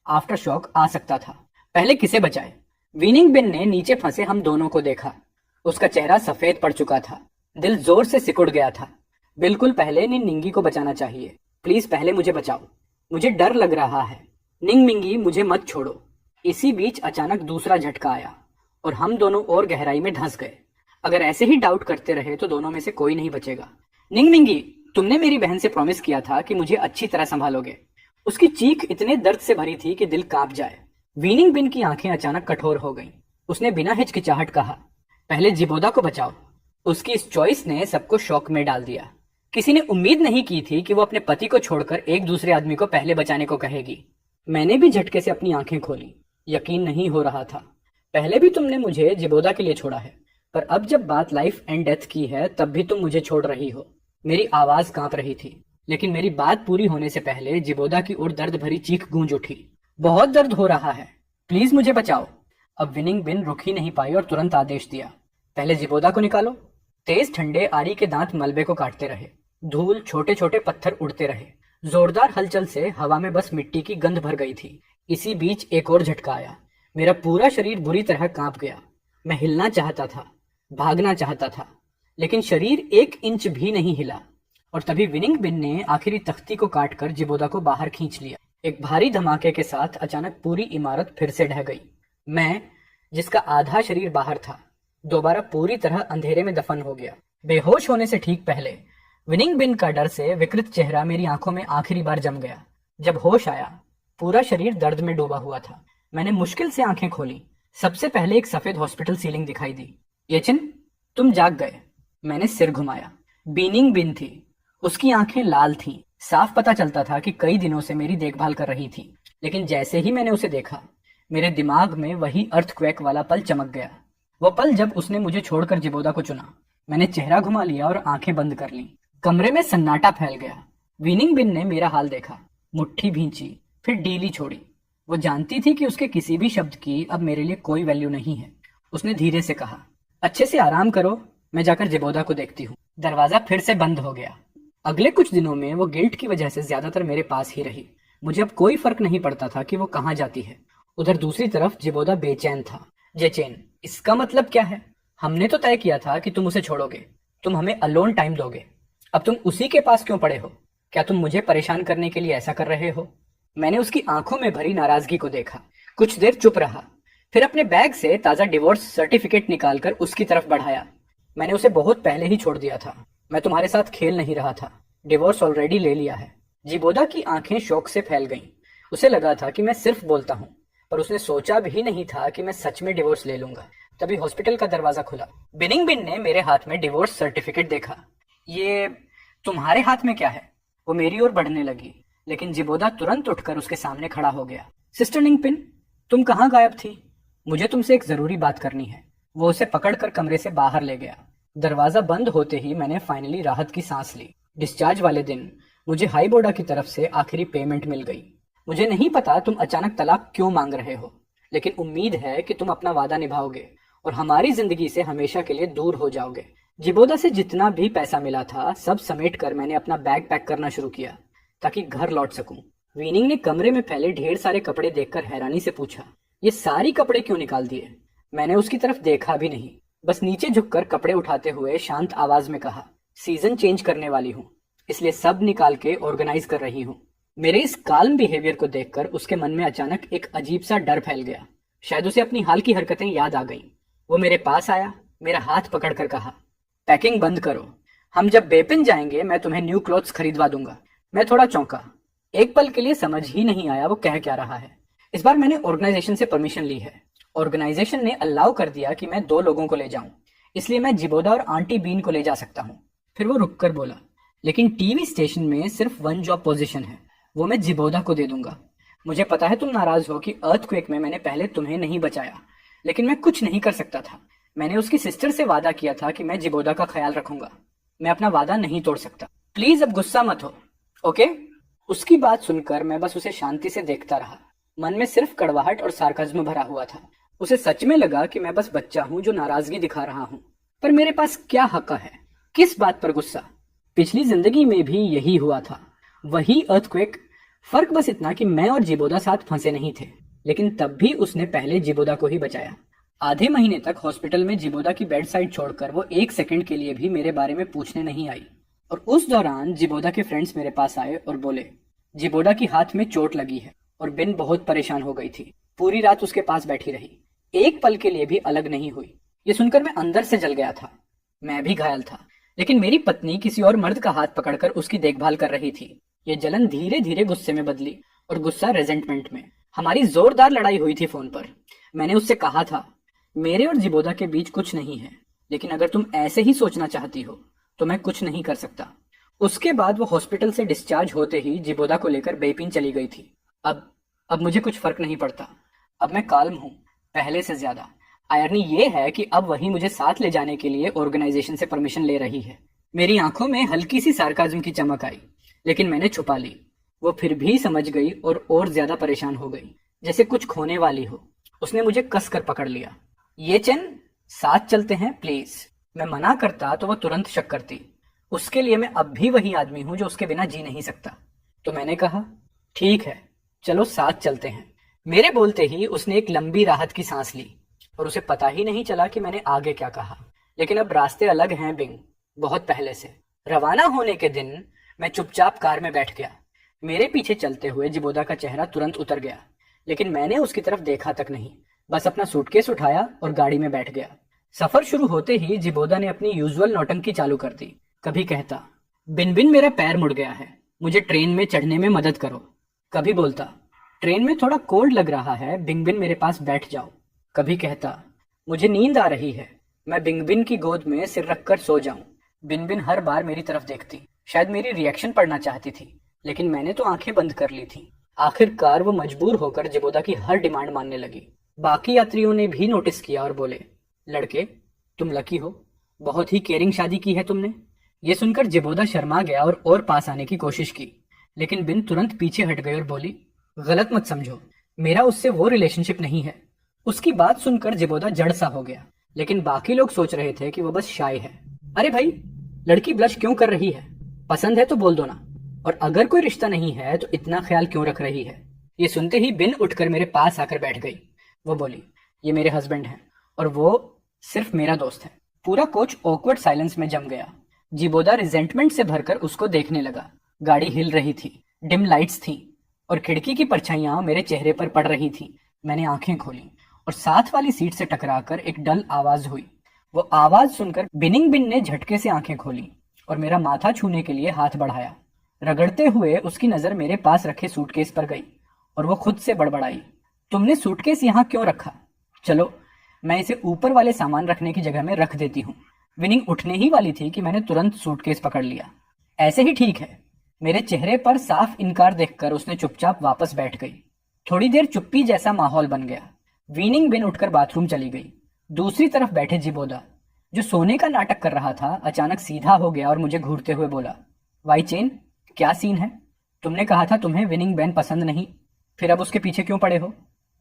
आफ्टर शॉक आ सकता था। पहले किसे बचाए? विनिंग बिन ने नीचे फंसे हम दोनों को देखा। उसका चेहरा सफेद पड़ चुका था। दिल जोर से सिकुड़ गया था। बिल्कुल पहले निंगी को बचाना चाहिए। प्लीज पहले मुझे बचाओ, मुझे डर लग रहा है। निंग मिंगी, मुझे मत छोड़ो। इसी बीच अचानक दूसरा झटका आया और हम दोनों और गहराई में धंस गए। अगर ऐसे ही डाउट करते रहे तो दोनों में से कोई नहीं बचेगा। निंग मिंगी, तुमने मेरी बहन से प्रॉमिस किया था कि मुझे अच्छी तरह संभालोगे। उसकी चीख इतने दर्द से भरी थी कि दिल कांप जाए। वीनिंग बिन की आंखें अचानक कठोर हो गईं। उसने बिना हिचकिचाहट कहा, पहले जिबोदा को बचाओ। उसकी इस चॉइस ने सबको शॉक में डाल दिया। किसी ने उम्मीद नहीं की थी कि वो अपने पति को छोड़कर एक दूसरे आदमी को पहले बचाने को कहेगी। मैंने भी झटके से अपनी आंखें खोली। यकीन नहीं हो रहा था। पहले भी तुमने मुझे जिबोदा के लिए छोड़ा है, पर अब जब बात लाइफ एंड डेथ की है तब भी तुम मुझे छोड़ रही हो। मेरी आवाज कांप रही थी, लेकिन मेरी बात पूरी होने से पहले जिबोदा की ओर दर्द भरी चीख गूंज उठी। बहुत दर्द हो रहा है, प्लीज मुझे बचाओ। अब विनिंग बिन रुक ही नहीं पाई और तुरंत आदेश दिया, पहले जिबोदा को निकालो। तेज ठंडे आरी के दांत मलबे को काटते रहे। धूल, छोटे छोटे पत्थर उड़ते रहे। जोरदार हलचल से हवा में बस मिट्टी की गंध भर गई थी। इसी बीच एक और झटका आया। मेरा पूरा शरीर बुरी तरह कांप गया। मैं हिलना चाहता था, भागना चाहता था, लेकिन शरीर 1 इंच भी नहीं हिला। और तभी विनिंग बिन ने आखिरी तख्ती को काटकर जिबोदा को बाहर खींच लिया। एक भारी धमाके के साथ अचानक पूरी इमारत फिर से ढह गई। मैं, जिसका आधा शरीर बाहर था, दोबारा पूरी तरह अंधेरे में दफन हो गया। बेहोश होने से ठीक पहले विनिंग बिन का डर से विकृत चेहरा मेरी आंखों में आखिरी बार जम गया। जब होश आया, पूरा शरीर दर्द में डूबा हुआ था। मैंने मुश्किल से आंखें खोली। सबसे पहले एक सफेद हॉस्पिटल सीलिंग दिखाई दी। येचिन, तुम जाग गए। मैंने सिर घुमाया। बीनिंग बिन थी। उसकी आंखें लाल थीं। साफ पता चलता था कि कई दिनों से मेरी देखभाल कर रही थी। लेकिन जैसे ही मैंने उसे देखा, मेरे दिमाग में वही अर्थक्वेक वाला पल चमक गया। वो पल जब उसने मुझे छोड़कर जिबोदा को चुना। मैंने चेहरा घुमा लिया और आंखें बंद कर लीं। कमरे में सन्नाटा फैल गया। विनिंग बिन ने मेरा हाल देखा, मुट्ठी भींची, फिर डीली छोड़ी। वो जानती थी कि उसके किसी भी शब्द की अब मेरे लिए कोई वैल्यू नहीं है। उसने धीरे से कहा, अच्छे से आराम करो, मैं जाकर जिबोदा को देखती हूँ। दरवाजा फिर से बंद हो गया। अगले कुछ दिनों में वो गिल्ट की वजह से ज्यादातर मेरे पास ही रही। मुझे अब कोई फर्क नहीं पड़ता था कि वो कहाँ जाती है। उधर दूसरी तरफ जिबोदा बेचैन था। जेचेन, इसका मतलब क्या है? हमने तो तय किया था कि तुम उसे छोड़ोगे, तुम हमें अलोन टाइम दोगे। अब तुम उसी के पास क्यों पड़े हो? क्या तुम मुझे परेशान करने के लिए ऐसा कर रहे हो? मैंने उसकी आंखों में भरी नाराजगी को देखा। कुछ देर चुप रहा, फिर अपने बैग से ताजा डिवोर्स सर्टिफिकेट निकालकर उसकी तरफ बढ़ाया। मैंने उसे बहुत पहले ही छोड़ दिया था। मैं तुम्हारे साथ खेल नहीं रहा था। डिवोर्स ऑलरेडी ले लिया है। जिबोदा की आंखें शौक से फैल गईं। उसे लगा था कि मैं सिर्फ बोलता हूँ, पर उसने सोचा भी नहीं था कि मैं सच में डिवोर्स ले लूंगा। तभी हॉस्पिटल का दरवाजा खुला। बिनिंग बिन ने मेरे हाथ में डिवोर्स सर्टिफिकेट देखा। ये तुम्हारे हाथ में क्या है? वो मेरी ओर बढ़ने लगी, लेकिन जिबोदा तुरंत उठकर उसके सामने खड़ा हो गया। सिस्टर निंगपिन, तुम कहाँ गायब थी? मुझे तुमसे एक जरूरी बात करनी है। वो उसे पकड़कर कमरे से बाहर ले गया। दरवाजा बंद होते ही मैंने फाइनली राहत की सांस ली। डिस्चार्ज वाले दिन मुझे हाई बोर्डा की तरफ से आखिरी पेमेंट मिल गई। मुझे नहीं पता तुम अचानक तलाक क्यों मांग रहे हो, लेकिन उम्मीद है कि तुम अपना वादा निभाओगे और हमारी जिंदगी से हमेशा के लिए दूर हो जाओगे। जिबोदा से जितना भी पैसा मिला था सब समेट कर मैंने अपना बैग पैक करना शुरू किया ताकि घर लौट सकूं। वीनिंग ने कमरे में फैले ढेर सारे कपड़े देखकर हैरानी से पूछा, ये सारी कपड़े क्यों निकाल दिए? मैंने उसकी तरफ देखा भी नहीं, बस नीचे झुककर कपड़े उठाते हुए शांत आवाज में कहा, सीजन चेंज करने वाली हूँ, इसलिए सब निकाल के ऑर्गेनाइज कर रही हूँ। मेरे इस काल्म बिहेवियर को देखकर उसके मन में अचानक एक अजीब सा डर फैल गया। शायद उसे अपनी हाल की हरकतें याद आ गईं। वो मेरे पास आया, मेरा हाथ पकड़कर कहा, पैकिंग बंद करो, हम जब बेपिन जाएंगे मैं तुम्हें न्यू क्लॉथ्स खरीदवा दूंगा। मैं थोड़ा चौंका। एक पल के लिए समझ ही नहीं आया वो कह क्या रहा है। इस बार मैंने ऑर्गेनाइजेशन से परमिशन ली है। ऑर्गेनाइजेशन ने अलाउ कर दिया कि मैं 2 लोगों को ले जाऊं, इसलिए मैं जिबोदा और आंटी बीन को ले जा सकता हूं। फिर वो रुककर बोला, लेकिन टीवी स्टेशन में सिर्फ 1 जॉब पोजीशन है, वो मैं जिबोदा को दे दूंगा। मुझे पता है तुम नाराज हो कि अर्थक्वेक में मैंने पहले तुम्हें नहीं बचाया, लेकिन मैं कुछ नहीं कर सकता था। मैंने उसकी सिस्टर से वादा किया था कि मैं जिबोदा का ख्याल रखूंगा। मैं अपना वादा नहीं तोड़ सकता। प्लीज अब गुस्सा मत हो, ओके? उसकी बात सुनकर मैं बस उसे शांति से देखता रहा। मन में सिर्फ कड़वाहट और सार्काज्म भरा हुआ था। उसे सच में लगा कि मैं बस बच्चा हूं जो नाराजगी दिखा रहा हूं। पर मेरे पास क्या हक है? किस बात पर गुस्सा? पिछली जिंदगी में भी यही हुआ था, वही अर्थक्वेक। फर्क बस इतना कि मैं और जिबोदा साथ फंसे नहीं थे, लेकिन तब भी उसने पहले जिबोदा को ही बचाया। आधे महीने तक हॉस्पिटल में जिबोदा की बेड साइड छोड़कर वो 1 सेकंड के लिए भी मेरे बारे में पूछने नहीं आई। और उस दौरान जिबोदा के फ्रेंड्स मेरे पास आए और बोले, जिबोदा की हाथ में चोट लगी है। और बिन बहुत परेशान हो गई थी। पूरी रात उसके पास बैठी रही, एक पल के लिए भी अलग नहीं हुई। ये सुनकर मैं अंदर से जल गया था। मैं भी घायल था, लेकिन मेरी पत्नी किसी और मर्द का हाथ पकड़कर उसकी देखभाल कर रही थी। ये जलन धीरे धीरे गुस्से में बदली और गुस्सा रेजेंटमेंट में। हमारी जोरदार लड़ाई हुई थी फोन पर। मैंने उससे कहा था, मेरे और जिबोदा के बीच कुछ नहीं है, लेकिन अगर तुम ऐसे ही सोचना चाहती हो तो मैं कुछ नहीं कर सकता। उसके बाद वो हॉस्पिटल से डिस्चार्ज होते ही जिबोदा को लेकर बेपिन चली गई थी। अब मुझे कुछ फर्क नहीं पड़ता। अब मैं काल्म हूँ, पहले से ज्यादा। आयरनी ये है कि अब वही मुझे साथ ले जाने के लिए ऑर्गेनाइजेशन से परमिशन ले रही है। मेरी आंखों में हल्की सी सार्काज्म की चमक आई, लेकिन मैंने छुपा ली। वो फिर भी समझ गई और ज्यादा परेशान हो गई, जैसे कुछ खोने वाली हो। उसने मुझे कस कर पकड़ लिया। ये चेन, साथ चलते हैं प्लीज। मैं मना करता तो वो तुरंत शक करती। उसके लिए मैं अब भी वही आदमी हूं जो उसके बिना जी नहीं सकता। तो मैंने कहा, ठीक है, चलो साथ चलते हैं। मेरे बोलते ही उसने एक लंबी राहत की सांस ली और उसे पता ही नहीं चला कि मैंने आगे क्या कहा। लेकिन अब रास्ते अलग हैं बिंग, बहुत पहले से। रवाना होने के दिन मैं चुपचाप कार में बैठ गया। मेरे पीछे चलते हुए जिबोदा का चेहरा तुरंत उतर गया, लेकिन मैंने उसकी तरफ देखा तक नहीं, बस अपना सूटकेस उठाया और गाड़ी में बैठ गया। सफर शुरू होते ही जिबोदा ने अपनी यूजुअल नौटंकी चालू कर दी। कभी कहता, बिन बिन मेरा पैर मुड़ गया है, मुझे ट्रेन में चढ़ने में मदद करो। कभी बोलता, ट्रेन में थोड़ा कोल्ड लग रहा है, बिंग बिन मेरे पास बैठ जाओ। कभी कहता, मुझे नींद आ रही है, मैं बिंग बिन की गोद में सिर रखकर सो जाऊं। बिन बिन हर बार मेरी तरफ देखती, शायद मेरी रिएक्शन पढ़ना चाहती थी, लेकिन मैंने तो आंखें बंद कर ली थी। आखिरकार वो मजबूर होकर जिबोदा की हर डिमांड मानने लगी। बाकी यात्रियों ने भी नोटिस किया और बोले, लड़के तुम लकी हो, बहुत ही केयरिंग शादी की है तुमने। ये सुनकर जिबोदा शर्मा गया और पास आने की कोशिश की, लेकिन बिन तुरंत पीछे हट गई और बोली, गलत मत समझो, मेरा उससे वो रिलेशनशिप नहीं है। उसकी बात सुनकर जिबोदा जड़ सा हो गया, लेकिन बाकी लोग सोच रहे थे कि वो बस शाय है। अरे भाई, लड़की ब्लश क्यों कर रही है? पसंद है तो बोल दो ना, और अगर कोई रिश्ता नहीं है तो इतना ख्याल क्यों रख रही है? ये सुनते ही बिन उठकर मेरे पास आकर बैठ गई। वो बोली, ये मेरे हस्बैंड हैं और वो सिर्फ मेरा दोस्त है। पूरा कोच ऑकवर्ड साइलेंस में जम गया। जिबोदा रिजेंटमेंट से भरकर उसको देखने लगा। गाड़ी हिल रही थी, डिम लाइट्स थी और खिड़की की परछाइयां मेरे चेहरे पर पड़ रही थी। मैंने आंखें खोली और साथ वाली सीट से टकराकर एक डल आवाज हुई। वो आवाज सुनकर बिनिंग बिन ने झटके से आंखें खोली और मेरा माथा छूने के लिए हाथ बढ़ाया। रगड़ते हुए उसकी नजर मेरे पास रखे सूटकेस पर गई और वो खुद से बड़बड़ाई, तुमने सूटकेस यहाँ क्यों रखा? चलो मैं इसे ऊपर वाले सामान रखने की जगह में रख देती हूँ। विनिंग उठने ही वाली थी कि मैंने तुरंत सूटकेस पकड़ लिया। ऐसे ही ठीक है। मेरे चेहरे पर साफ इनकार देखकर उसने चुपचाप वापस बैठ गई। थोड़ी देर चुप्पी जैसा माहौल बन गया। वीनिंग बिन उठकर बाथरूम चली गई। दूसरी तरफ बैठे जिबोदा, जो सोने का नाटक कर रहा था, अचानक सीधा हो गया और मुझे घूरते हुए बोला, वाई चेन, क्या सीन है? तुमने कहा था तुम्हें विनिंग बैन पसंद नहीं, फिर अब उसके पीछे क्यों पड़े हो?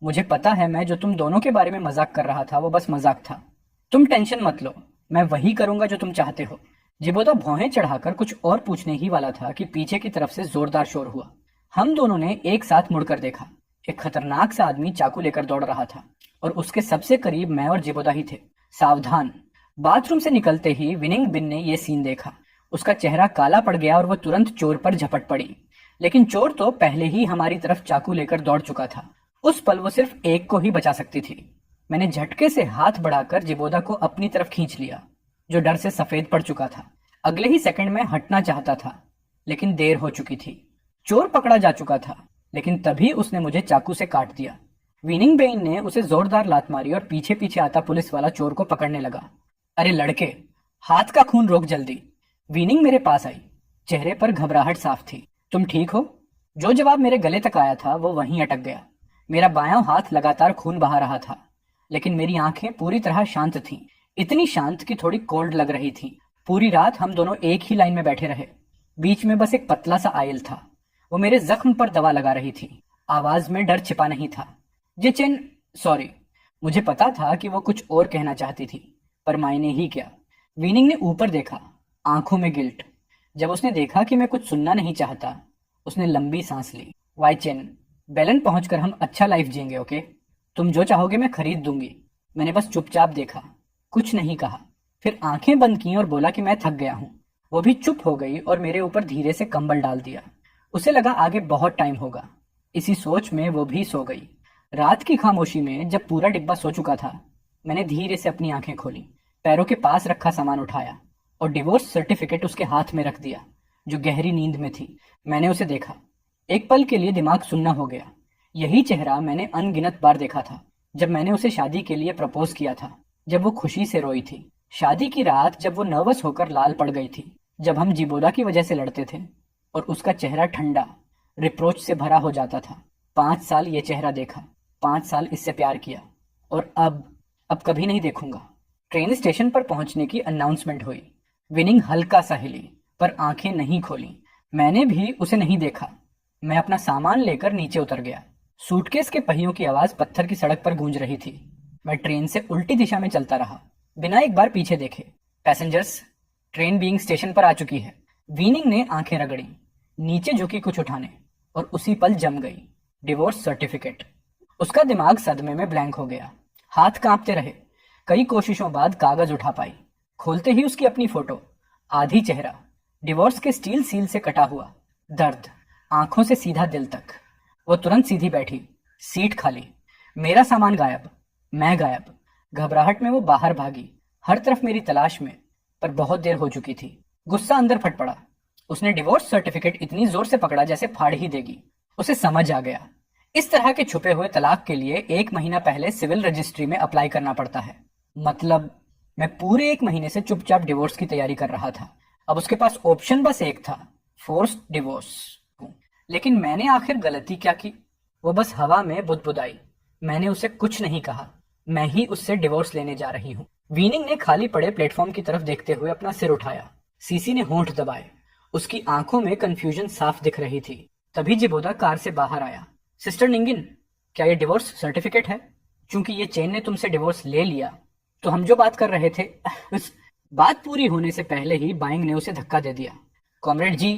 मुझे पता है मैं जो तुम दोनों के बारे में मजाक कर रहा था वो बस मजाक था। तुम टेंशन मत लो, मैं वही करूंगा जो तुम चाहते हो। जिबोदा भौहें चढ़ाकर कुछ और पूछने ही वाला था कि पीछे की तरफ से जोरदार शोर हुआ। हम दोनों ने एक साथ मुड़कर देखा। एक खतरनाक सा आदमी चाकू लेकर दौड़ रहा था और उसके सबसे करीब मैं और जिबोदा ही थे। सावधान। बाथरूम से निकलते ही विनिंग बिन ने यह सीन देखा। उसका चेहरा काला पड़ गया और वो तुरंत चोर पर झपट पड़ी, लेकिन चोर तो पहले ही हमारी तरफ चाकू लेकर दौड़ चुका था। उस पल वो सिर्फ एक को ही बचा सकती थी। मैंने झटके से हाथ बढ़ाकर जिबोदा को अपनी तरफ खींच लिया, जो डर से सफेद पड़ चुका था। अगले ही सेकंड में हटना चाहता था, लेकिन देर हो चुकी थी। चोर पकड़ा जा चुका था, लेकिन तभी उसने मुझे चाकू से काट दिया। विनिंग बेन ने उसे जोरदार लात मारी और पीछे पीछे आता पुलिस वाला चोर को पकड़ने लगा। अरे लड़के, हाथ का खून रोक जल्दी। विनिंग मेरे पास आई, चेहरे पर घबराहट साफ थी। तुम ठीक हो? जो जवाब मेरे गले तक आया था वो वहीं अटक गया। मेरा बायां हाथ लगातार खून बहा रहा था, लेकिन मेरी आंखें पूरी तरह शांत थीं, इतनी शांत कि थोड़ी कोल्ड लग रही थी। पूरी रात हम दोनों एक ही लाइन में बैठे रहे। बीच में बस एक पतला सा आयल था, वो मेरे जख्म पर दवा लगा रही थी। आवाज में डर छिपा नहीं था। जिचेन, सॉरी। मुझे पता था कि वो कुछ और कहना चाहती थी, पर मायने ही क्या। विनिंग ने ऊपर देखा, आंखों में गिल्ट। जब उसने देखा कि मैं कुछ सुनना नहीं चाहता, उसने लंबी सांस ली। वाई चेन, बेलन पहुंचकर हम अच्छा लाइफ जिएंगे, ओके? तुम जो चाहोगे मैं खरीद दूंगी। मैंने बस चुपचाप देखा, कुछ नहीं कहा। फिर आंखें बंद की और बोला कि मैं थक गया हूं। वो भी चुप हो गई और मेरे ऊपर धीरे से कंबल डाल दिया। उसे लगा आगे बहुत टाइम होगा। इसी सोच में वो भी सो गई। रात की खामोशी में जब पूरा डिब्बा सो चुका था, मैंने धीरे से अपनी आंखें खोली, पैरों के पास रखा सामान उठाया और डिवोर्स सर्टिफिकेट उसके हाथ में रख दिया, जो गहरी नींद में थी। मैंने उसे देखा। एक पल के लिए दिमाग सुन्ना हो गया। यही चेहरा मैंने अनगिनत बार देखा था, जब मैंने उसे शादी के लिए प्रपोज किया था, जब वो खुशी से रोई थी, शादी की रात जब वो नर्वस होकर लाल पड़ गई थी, जब हम जिबोदा की वजह से लड़ते थे और उसका चेहरा ठंडा रिप्रोच से भरा हो जाता था। 5 साल ये चेहरा देखा, 5 साल इससे प्यार किया, और अब कभी नहीं देखूंगा। ट्रेन स्टेशन पर पहुंचने की अनाउंसमेंट हुई। विनिंग हल्का सा हिली, पर आंखें नहीं खोली। मैंने भी उसे नहीं देखा। मैं अपना सामान लेकर नीचे उतर गया। सूटकेस के पहियों की आवाज पत्थर की सड़क पर गूंज रही थी। मैं ट्रेन से उल्टी दिशा में चलता रहा, बिना एक बार पीछे देखे। पैसेंजर्स, ट्रेन बीइंग स्टेशन पर आ चुकी है। वीनिंग ने आंखें रगड़ी। नीचे झुकी कुछ उठाने और उसी पल जम गई डिवोर्स सर्टिफिकेट। उसका दिमाग सदमे में ब्लैंक हो गया, हाथ कांपते रहे। कई कोशिशों बाद कागज उठा पाई। खोलते ही उसकी अपनी फोटो, आधी चेहरा, डिवोर्स के स्टील सील से कटा हुआ, दर्द आंखों से सीधा दिल तक। वो तुरंत सीधी बैठी, सीट खाली, मेरा सामान गायब, मैं गायब। घबराहट में वो बाहर भागी, हर तरफ मेरी तलाश में, पर बहुत देर हो चुकी थी। गुस्सा अंदर फट पड़ा। उसने डिवोर्स सर्टिफिकेट इतनी जोर से पकड़ा जैसे फाड़ ही देगी। उसे समझ आ गया, इस तरह के छुपे हुए तलाक के लिए 1 महीना पहले सिविल रजिस्ट्री में अप्लाई करना पड़ता है। मतलब मैं पूरे 1 महीने से चुपचाप डिवोर्स की तैयारी कर रहा था। अब उसके पास ऑप्शन बस एक था, फोर्स्ड डिवोर्स। लेकिन मैंने आखिर गलती क्या की? वो बस हवा में बुदबुदाई। मैंने उसे कुछ नहीं कहा, मैं ही उससे डिवोर्स लेने जा रही हूँ। वीनिंग ने खाली पड़े प्लेटफॉर्म की तरफ देखते हुए अपना सिर उठाया। सीसी ने होंठ दबाए। उसकी आंखों में कंफ्यूजन साफ दिख रही थी। तभी जिबोदा कार से बाहर आया। सिस्टर निंगिन, क्या ये डिवोर्स सर्टिफिकेट है? चूंकि ये चेन ने तुमसे डिवोर्स ले लिया, तो हम जो बात कर रहे थे उस बात पूरी होने से पहले ही बाइंग ने उसे धक्का दे दिया। कॉमरेड जी,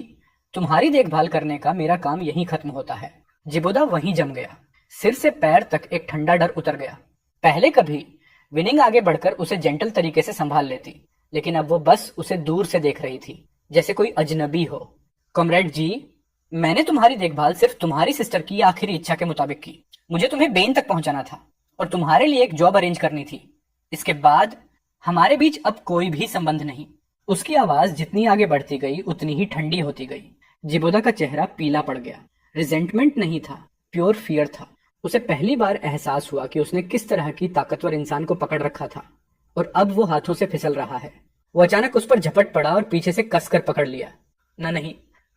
तुम्हारी देखभाल करने का मेरा काम यहीं खत्म होता है। जिबोदा वहीं जम गया। सिर से पैर तक एक ठंडा डर उतर गया। पहले कभी विनिंग आगे बढ़कर उसे जेंटल तरीके से संभाल लेती, लेकिन अब वो बस उसे दूर से देख रही थी, जैसे कोई अजनबी हो। कॉमरेड जी, मैंने तुम्हारी देखभाल सिर्फ तुम्हारी सिस्टर की आखिरी इच्छा के मुताबिक की। मुझे तुम्हें बेन तक पहुंचाना था और तुम्हारे लिए एक जॉब अरेंज करनी थी। इसके बाद हमारे बीच अब कोई भी संबंध नहीं। उसकी आवाज जितनी आगे बढ़ती गई उतनी ही ठंडी होती गई। जिबोदा का चेहरा पीला पड़ गया। रिजेंटमेंट नहीं था, प्योर फियर था। उसे पहली बार एहसास हुआ कि उसने किस तरह की ताकतवर इंसान को पकड़ रखा था और अब वो हाथों से फिसल रहा है। वो अचानक उस पर झपट पड़ा और पीछे से कसकर पकड़ लिया। नहीं,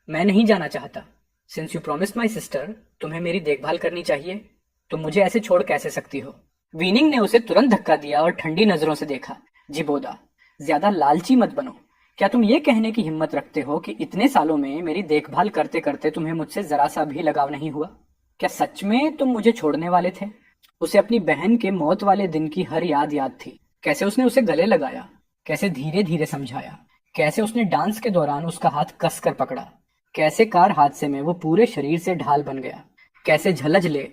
मैं नहीं जाना चाहता। Since you promised my sister, तुम्हें मेरी देखभाल करनी चाहिए। तुम मुझे ऐसे छोड़ कैसे सकती हो? वीनिंग ने उसे तुरंत धक्का दिया और ठंडी नजरों से देखा। जिबोदा, ज्यादा लालची मत बनो। क्या तुम ये कहने की हिम्मत रखते हो कि इतने सालों में मेरी देखभाल करते करते तुम्हें मुझसे जरा सा भी लगाव नहीं हुआ? क्या सच में तुम मुझे छोड़ने वाले थे? उसे अपनी बहन के मौत वाले दिन की हर याद थी। कैसे उसने उसे गले लगाया, कैसे धीरे धीरे समझाया, कैसे उसने डांस के दौरान उसका हाथ कसकर पकड़ा, कैसे कार हादसे में वो पूरे शरीर से ढाल बन गया, कैसे झलझ ले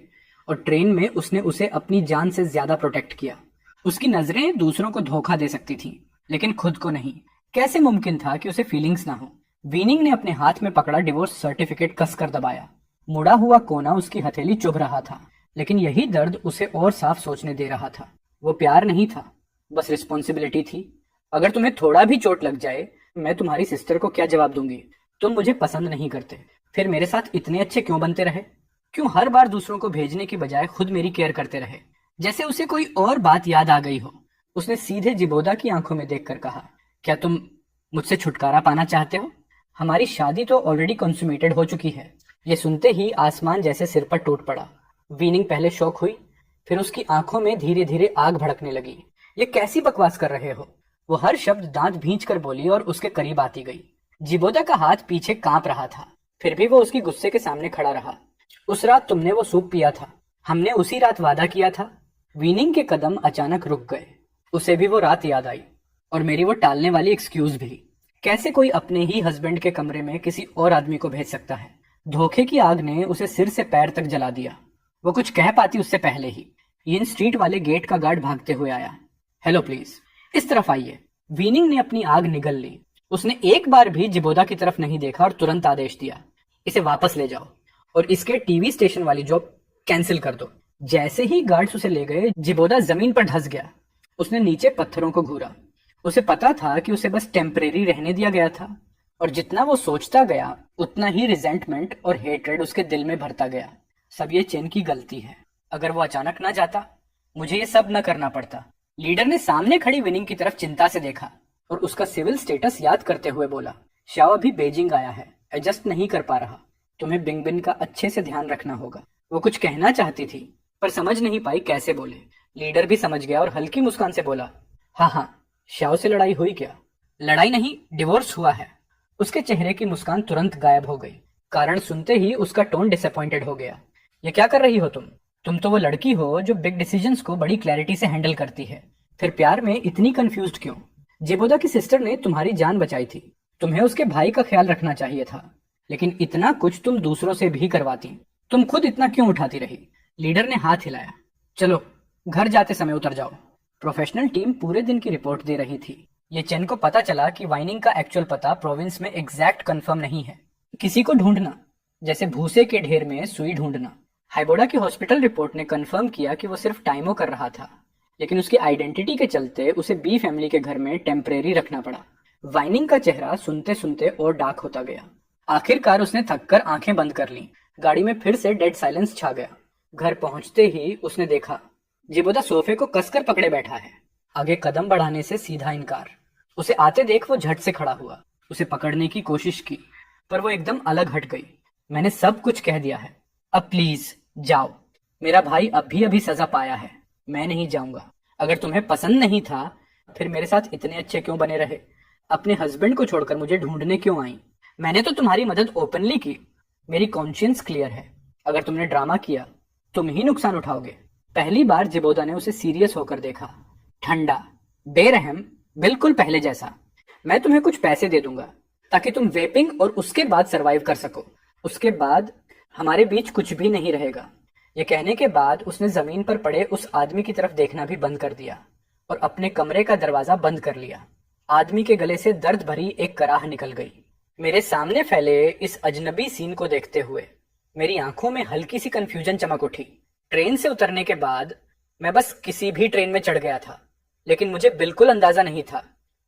और ट्रेन में उसने उसे अपनी जान से ज्यादा प्रोटेक्ट किया। उसकी नजरें दूसरों को धोखा दे सकती थीं, लेकिन खुद को नहीं। कैसे मुमकिन था कि उसे फीलिंग्स ना हो? वीनिंग ने अपने हाथ में पकड़ा डिवोर्स सर्टिफिकेट कसकर दबाया। मुड़ा हुआ कोना उसकी हथेली चुभ रहा था, लेकिन यही दर्द उसे और साफ सोचने दे रहा था। वो प्यार नहीं था, बस रिस्पॉन्सिबिलिटी थी। अगर तुम्हें थोड़ा भी चोट लग जाए, मैं तुम्हारी सिस्टर को क्या जवाब दूंगी? तुम मुझे पसंद नहीं करते, फिर मेरे साथ इतने अच्छे क्यों बनते रहे? क्यों हर बार दूसरों को भेजने की बजाय खुद मेरी केयर करते रहे? जैसे उसे कोई और बात याद आ गई हो, उसने सीधे जिबोदा की आंखों में देखकर कहा, क्या तुम मुझसे छुटकारा पाना चाहते हो? हमारी शादी तो ऑलरेडी कंसुमेटेड हो चुकी है। ये सुनते ही आसमान जैसे सिर पर टूट पड़ा। वीनिंग पहले शॉक हुई, फिर उसकी आंखों में धीरे धीरे आग भड़कने लगी। ये कैसी बकवास कर रहे हो? वो हर शब्द दांत भींच कर बोली और उसके करीब आती गई। जिबोदा का हाथ पीछे कांप रहा था, फिर भी वो उसकी गुस्से के सामने खड़ा रहा। उस रात तुमने वो सूप पिया था, हमने उसी रात वादा किया था। वीनिंग के कदम अचानक रुक गए। उसे भी वो रात याद आई और मेरी वो टालने वाली एक्सक्यूज भी। कैसे कोई अपने ही हस्बैंड के कमरे में किसी और आदमी को भेज सकता है? धोखे की आग ने उसे सिर से पैर तक जला दिया। वो कुछ कह पाती उससे पहले ही इन स्ट्रीट वाले गेट का गार्ड भागते हुए आया। हेलो प्लीज, इस तरफ आइए। वीनिंग ने अपनी आग निगल ली। उसने एक बार भी जिबोदा की तरफ नहीं देखा और तुरंत आदेश दिया, इसे वापस ले जाओ और इसके टीवी स्टेशन वाली जॉब कैंसिल कर दो। जैसे ही गार्ड्स उसे ले गए, जिबोदा जमीन पर धंस गया। उसने नीचे पत्थरों को घूरा। उसे पता था कि उसे बस टेम्परेरी रहने दिया गया था, और जितना वो सोचता गया उतना ही रिजेंटमेंट और हेट्रेड उसके दिल में भरता गया। सब ये चेन की गलती है। अगर वो अचानक ना जाता, मुझे ये सब न करना पड़ता। लीडर ने सामने खड़ी विनिंग की तरफ चिंता से देखा और उसका सिविल स्टेटस याद करते हुए बोला, शाओ अभी बेजिंग आया है, एडजस्ट नहीं कर पा रहा। तुम्हें बिंगबिन का अच्छे से ध्यान रखना होगा। वो कुछ कहना चाहती थी पर समझ नहीं पाई कैसे बोले। लीडर भी समझ गया और हल्की मुस्कान से बोला, हाँ, शाओ से लड़ाई हुई क्या? लड़ाई नहीं, डिवोर्स हुआ है। उसके चेहरे की मुस्कान तुरंत गायब हो गई। कारण सुनते ही उसका टोन डिसअपॉइंटेड हो गया। ये क्या कर रही हो तुम? तुम तो वो लड़की हो जो बिग डिसीजंस को बड़ी क्लैरिटी से हैंडल करती है। फिर प्यार में इतनी कंफ्यूज्ड क्यों? जेबोदा की सिस्टर ने तुम्हारी जान बचाई थी। तुम्हें उसके भाई का ख्याल रखना चाहिए था। लेकिन इतना कुछ तुम दूसरों से भी करवाती, तुम खुद इतना क्यों उठाती रही? लीडर ने हाथ हिलाया। चलो घर जाते समय उतर जाओ। प्रोफेशनल टीम पूरे दिन की रिपोर्ट दे रही थी। ये चेन को पता चला कि वाइनिंग का एक्चुअल पता प्रोविंस में एग्जैक्ट कंफर्म नहीं है। किसी को ढूंढना जैसे भूसे के ढेर में सुई ढूंढना। हाइबोडा की हॉस्पिटल रिपोर्ट ने कंफर्म किया कि वो सिर्फ टाइमो कर रहा था, लेकिन उसकी आइडेंटिटी के चलते उसे बी फैमिली के घर में टेम्परेरी रखना पड़ा। वाइनिंग का चेहरा सुनते सुनते और डार्क होता गया। आखिरकार उसने थककर आंखें बंद कर ली। गाड़ी में फिर से डेड साइलेंस छा गया। घर पहुंचते ही उसने देखा जिबोदा सोफे को कसकर पकड़े बैठा है। आगे कदम बढ़ाने से सीधा इनकार। उसे आते देख वो झट से खड़ा हुआ। उसे पकड़ने की कोशिश की, पर वो एकदम अलग हट गई। मैंने सब कुछ कह दिया है, अब प्लीज जाओ। मेरा भाई अभी अभी सजा पाया है, मैं नहीं जाऊंगा। अगर तुम्हें पसंद नहीं था फिर मेरे साथ इतने अच्छे क्यों बने रहे? अपने हस्बैंड को छोड़कर मुझे ढूंढने क्यों आई? मैंने तो तुम्हारी मदद ओपनली की। मेरी कॉन्शियंस क्लियर है। अगर तुमने ड्रामा किया तुम ही नुकसान उठाओगे। पहली बार जिबोदा ने उसे सीरियस होकर देखा। ठंडा, बेरहम, बिल्कुल पहले जैसा। मैं तुम्हें कुछ पैसे दे दूंगा ताकि तुम वेपिंग और उसके बाद सरवाइव कर सको। उसके बाद हमारे बीच कुछ भी नहीं रहेगा। ये कहने के बाद उसने जमीन पर पड़े उस आदमी की तरफ देखना भी बंद कर दिया और अपने कमरे का दरवाजा बंद कर लिया। आदमी के गले से दर्द भरी एक कराह निकल गई। मेरे सामने फैले इस अजनबी सीन को देखते हुए मेरी आंखों में हल्की सी कंफ्यूजन चमक उठी। ट्रेन से उतरने के बाद मैं बस किसी भी ट्रेन में चढ़ गया था, लेकिन मुझे बिल्कुल अंदाजा नहीं था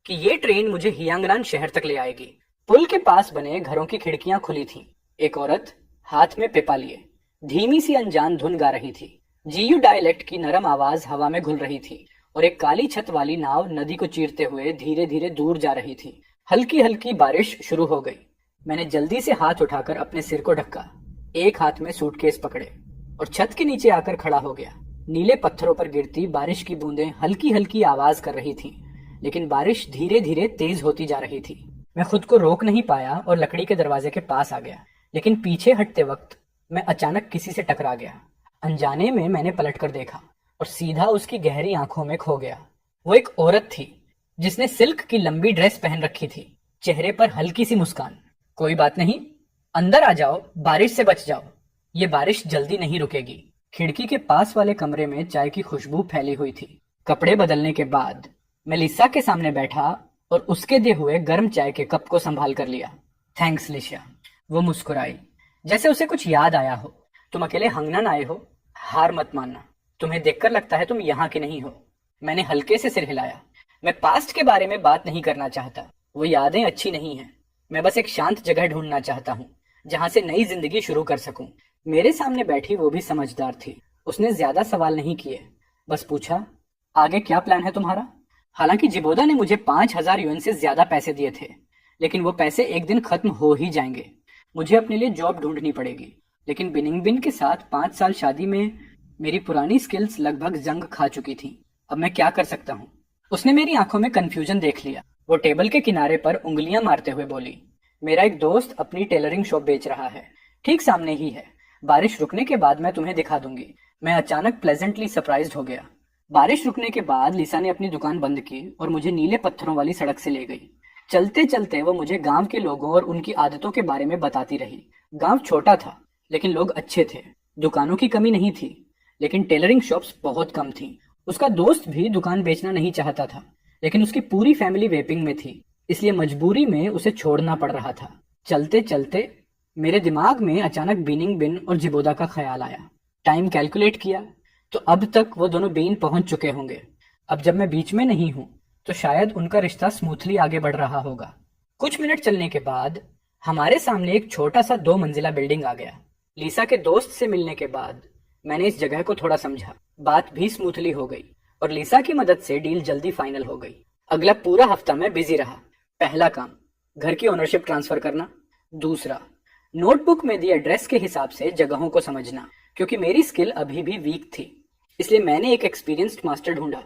कि ये ट्रेन मुझे हियांगनान शहर तक ले आएगी। पुल के पास बने घरों की खिड़कियां खुली थीं। एक औरत हाथ में पिपा लिए धीमी सी अनजान धुन गा रही थी। जीयू डायलेक्ट की नरम आवाज हवा में घुल रही थी और एक काली छत वाली नाव नदी को चीरते हुए धीरे धीरे दूर जा रही थी। हल्की हल्की बारिश शुरू हो गई। मैंने जल्दी से हाथ उठाकर अपने सिर को ढका, एक हाथ में सूटकेस पकड़े और छत के नीचे आकर खड़ा हो गया। नीले पत्थरों पर गिरती बारिश की बूंदें हल्की हल्की आवाज कर रही थीं, लेकिन बारिश धीरे धीरे तेज होती जा रही थी। मैं खुद को रोक नहीं पाया और लकड़ी के दरवाजे के पास आ गया, लेकिन पीछे हटते वक्त मैं अचानक किसी से टकरा गया। अनजाने में मैंने पलटकर देखा और सीधा उसकी गहरी आंखों में खो गया। वो एक औरत थी जिसने सिल्क की लंबी ड्रेस पहन रखी थी, चेहरे पर हल्की सी मुस्कान। कोई बात नहीं, अंदर आ जाओ, बारिश से बच जाओ, ये बारिश जल्दी नहीं रुकेगी। खिड़की के पास वाले कमरे में चाय की खुशबू फैली हुई थी। कपड़े बदलने के बाद मैं लिसा के सामने बैठा और उसके दिए हुए गर्म चाय के कप को संभाल कर लिया। थैंक्स लिशा। वो मुस्कुराई जैसे उसे कुछ याद आया हो। तुम अकेले हंगनन आए हो, हार मत मानना। तुम्हें देखकर लगता है तुम यहाँ के नहीं हो। मैंने हल्के से सिर हिलाया। मैं पास्ट के बारे में बात नहीं करना चाहता, वो यादें अच्छी नहीं हैं। मैं बस एक शांत जगह ढूंढना चाहता हूँ जहां से नई जिंदगी शुरू कर सकूं। मेरे सामने बैठी वो भी समझदार थी। उसने ज्यादा सवाल नहीं किए, बस पूछा आगे क्या प्लान है तुम्हारा? हालांकि जिबोदा ने मुझे 5,000 यूएन से ज्यादा पैसे दिए थे, लेकिन वो पैसे एक दिन खत्म हो ही जाएंगे। मुझे अपने लिए जॉब ढूंढनी पड़ेगी, लेकिन बिनिंगबिन के साथ 5 साल शादी में मेरी पुरानी स्किल्स लगभग जंग खा चुकी थी। अब मैं क्या कर सकता हूँ? उसने मेरी आंखों में कंफ्यूजन देख लिया। वो टेबल के किनारे पर उंगलियां मारते हुए बोली, मेरा एक दोस्त अपनी टेलरिंग शॉप बेच रहा है, ठीक सामने ही है। बारिश रुकने के बाद मैं तुम्हें दिखा दूंगी। मैं अचानक प्लेजेंटली सरप्राइज्ड हो गया। बारिश रुकने के बाद लिसा ने अपनी दुकान बंद की और मुझे नीले पत्थरों वाली सड़क से ले गई। चलते चलते वो मुझे गांव के लोगों और उनकी आदतों के बारे में बताती रही। गांव छोटा था, लेकिन लोग अच्छे थे। दुकानों की कमी नहीं थी, लेकिन टेलरिंग शॉप्स बहुत कम थी। उसका दोस्त भी दुकान बेचना नहीं चाहता था, लेकिन उसकी पूरी फैमिली वेपिंग में थी, इसलिए मजबूरी में उसे छोड़ना पड़ रहा था। चलते चलते मेरे दिमाग में अचानक बीनिंग बिन और जिबोदा का ख्याल आया। टाइम कैलकुलेट किया तो अब तक वो दोनों बीन पहुंच चुके होंगे। अब जब मैं बीच में नहीं हूं तो शायद उनका रिश्ता स्मूथली आगे बढ़ रहा होगा। कुछ मिनट चलने के बाद हमारे सामने एक छोटा सा 2 मंजिला बिल्डिंग आ गया। लिसा के दोस्त से मिलने के बाद मैंने इस जगह को थोड़ा समझा। बात भी स्मूथली हो गई और लिसा की मदद से डील जल्दी फाइनल हो गई। अगला पूरा हफ्ता मैं बिजी रहा। पहला काम घर की ओनरशिप ट्रांसफर करना। दूसरा, नोटबुक में दी एड्रेस के हिसाब से जगहों को समझना। क्योंकि मेरी स्किल अभी भी वीक थी, इसलिए मैंने एक एक्सपीरियंस्ड मास्टर ढूंढा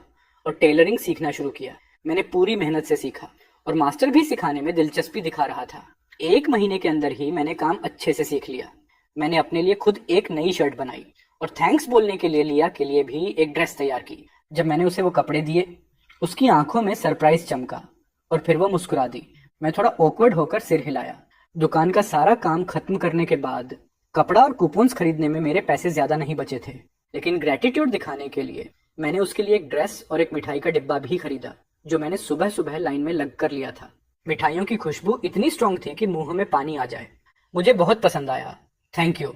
और टेलरिंग सीखना शुरू किया। मैंने पूरी मेहनत से सीखा और मास्टर भी सिखाने में दिलचस्पी दिखा रहा था। 1 महीने के अंदर ही मैंने काम अच्छे से सीख लिया। मैंने अपने लिए खुद एक नई शर्ट बनाई और थैंक्स बोलने के लिए लिया के लिए भी एक ड्रेस तैयार की। जब मैंने उसे वो कपड़े दिए, उसकी आंखों में सरप्राइज चमका और फिर वो मुस्कुरा दी। मैं थोड़ा ऑकवर्ड होकर सिर हिलाया। दुकान का सारा काम खत्म करने के बाद कपड़ा और कूपन्स खरीदने में मेरे पैसे ज्यादा नहीं बचे थे, लेकिन ग्रेटिट्यूड दिखाने के लिए मैंने उसके लिए एक ड्रेस और एक मिठाई का डिब्बा भी खरीदा, जो मैंने सुबह सुबह लाइन में लग कर लिया था। मिठाइयों की खुशबू इतनी स्ट्रांग थी कि मुंह में पानी आ जाए। मुझे बहुत पसंद आया। Thank you.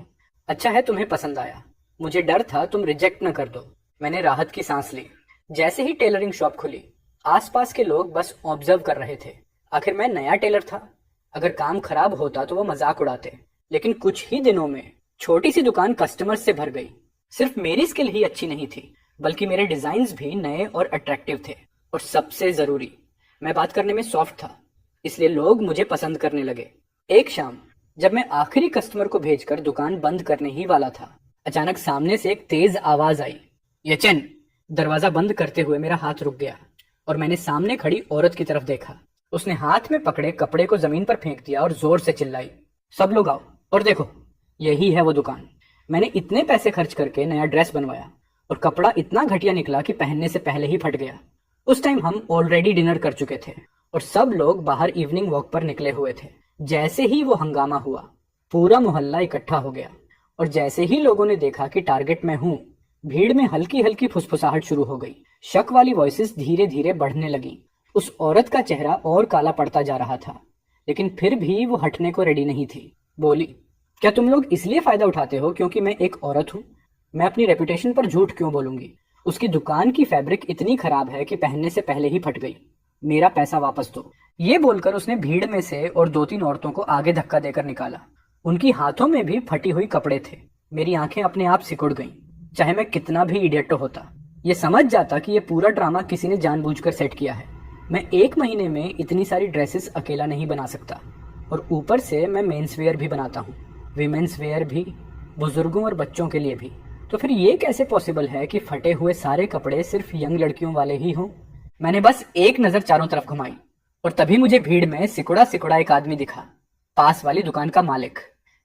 अच्छा है तुम्हें पसंद आया। मुझे डर था तुम रिजेक्ट न कर दो। मैंने राहत की सांस ली। जैसे ही टेलरिंग शॉप खुली, आसपास के लोग बस ऑब्जर्व कर रहे थे। आखिर मैं नया टेलर था। अगर काम खराब होता तो वो मजाक उड़ाते, लेकिन कुछ ही दिनों में छोटी सी दुकान कस्टमर्स से भर गई। सिर्फ मेरी स्किल ही अच्छी नहीं थी, बल्कि मेरे डिजाइन्स भी नए और अट्रैक्टिव थे। और सबसे जरूरी, मैं बात करने में सॉफ्ट था, इसलिए लोग मुझे पसंद करने लगे। एक शाम जब मैं आखिरी कस्टमर को भेजकर दुकान बंद करने ही वाला था, अचानक सामने से एक तेज आवाज आई, यचन। दरवाजा बंद करते हुए मेरा हाथ रुक गया और मैंने सामने खड़ी औरत की तरफ देखा। उसने हाथ में पकड़े कपड़े को जमीन पर फेंक दिया और जोर से चिल्लाई, सब लोग आओ और देखो, यही है वो दुकान। मैंने इतने पैसे खर्च करके नया ड्रेस बनवाया और कपड़ा इतना घटिया निकला कि पहनने से पहले ही फट गया। उस टाइम हम ऑलरेडी डिनर कर चुके थे और सब लोग बाहर इवनिंग वॉक पर निकले हुए थे। जैसे ही वो हंगामा हुआ, पूरा मोहल्ला इकट्ठा हो गया और जैसे ही लोगों ने देखा कि टारगेट मैं हूं, भीड़ में हल्की हल्की फुसफुसाहट शुरू हो गई। शक वाली वॉइसेस धीरे धीरे बढ़ने लगी। उस औरत का चेहरा और काला पड़ता जा रहा था, लेकिन फिर भी वो हटने को रेडी नहीं थी। बोली, क्या तुम लोग इसलिए फायदा उठाते हो क्योंकि मैं एक औरत हूँ? मैं अपनी रेपुटेशन पर झूठ क्यों बोलूंगी? उसकी दुकान की फैब्रिक इतनी खराब है कि पहनने से पहले ही फट गई। मेरा पैसा वापस दो। ये बोलकर उसने भीड़ में से और 2-3 औरतों को आगे धक्का देकर निकाला। उनकी हाथों में भी फटी हुई कपड़े थे। मेरी आंखें अपने आप सिकुड़ गईं। चाहे मैं कितना भी इडियट होता, ये समझ जाता कि ये पूरा ड्रामा किसी ने जानबूझकर सेट किया है। मैं 1 महीने में इतनी सारी ड्रेसेस अकेला नहीं बना सकता, और ऊपर से मैं मेंस वेयर भी बनाता हूँ, विमेंस वेयर भी, बुजुर्गों और बच्चों के लिए भी। तो फिर ये कैसे पॉसिबल है कि फटे हुए सारे कपड़े सिर्फ यंग लड़कियों वाले ही हों? मैंने बस एक नजर चारों तरफ घुमाई और तभी मुझे भीड़ में सिकुड़ा सिकुड़ा एक आदमी दिखा, पास वाली दुकान का मालिक।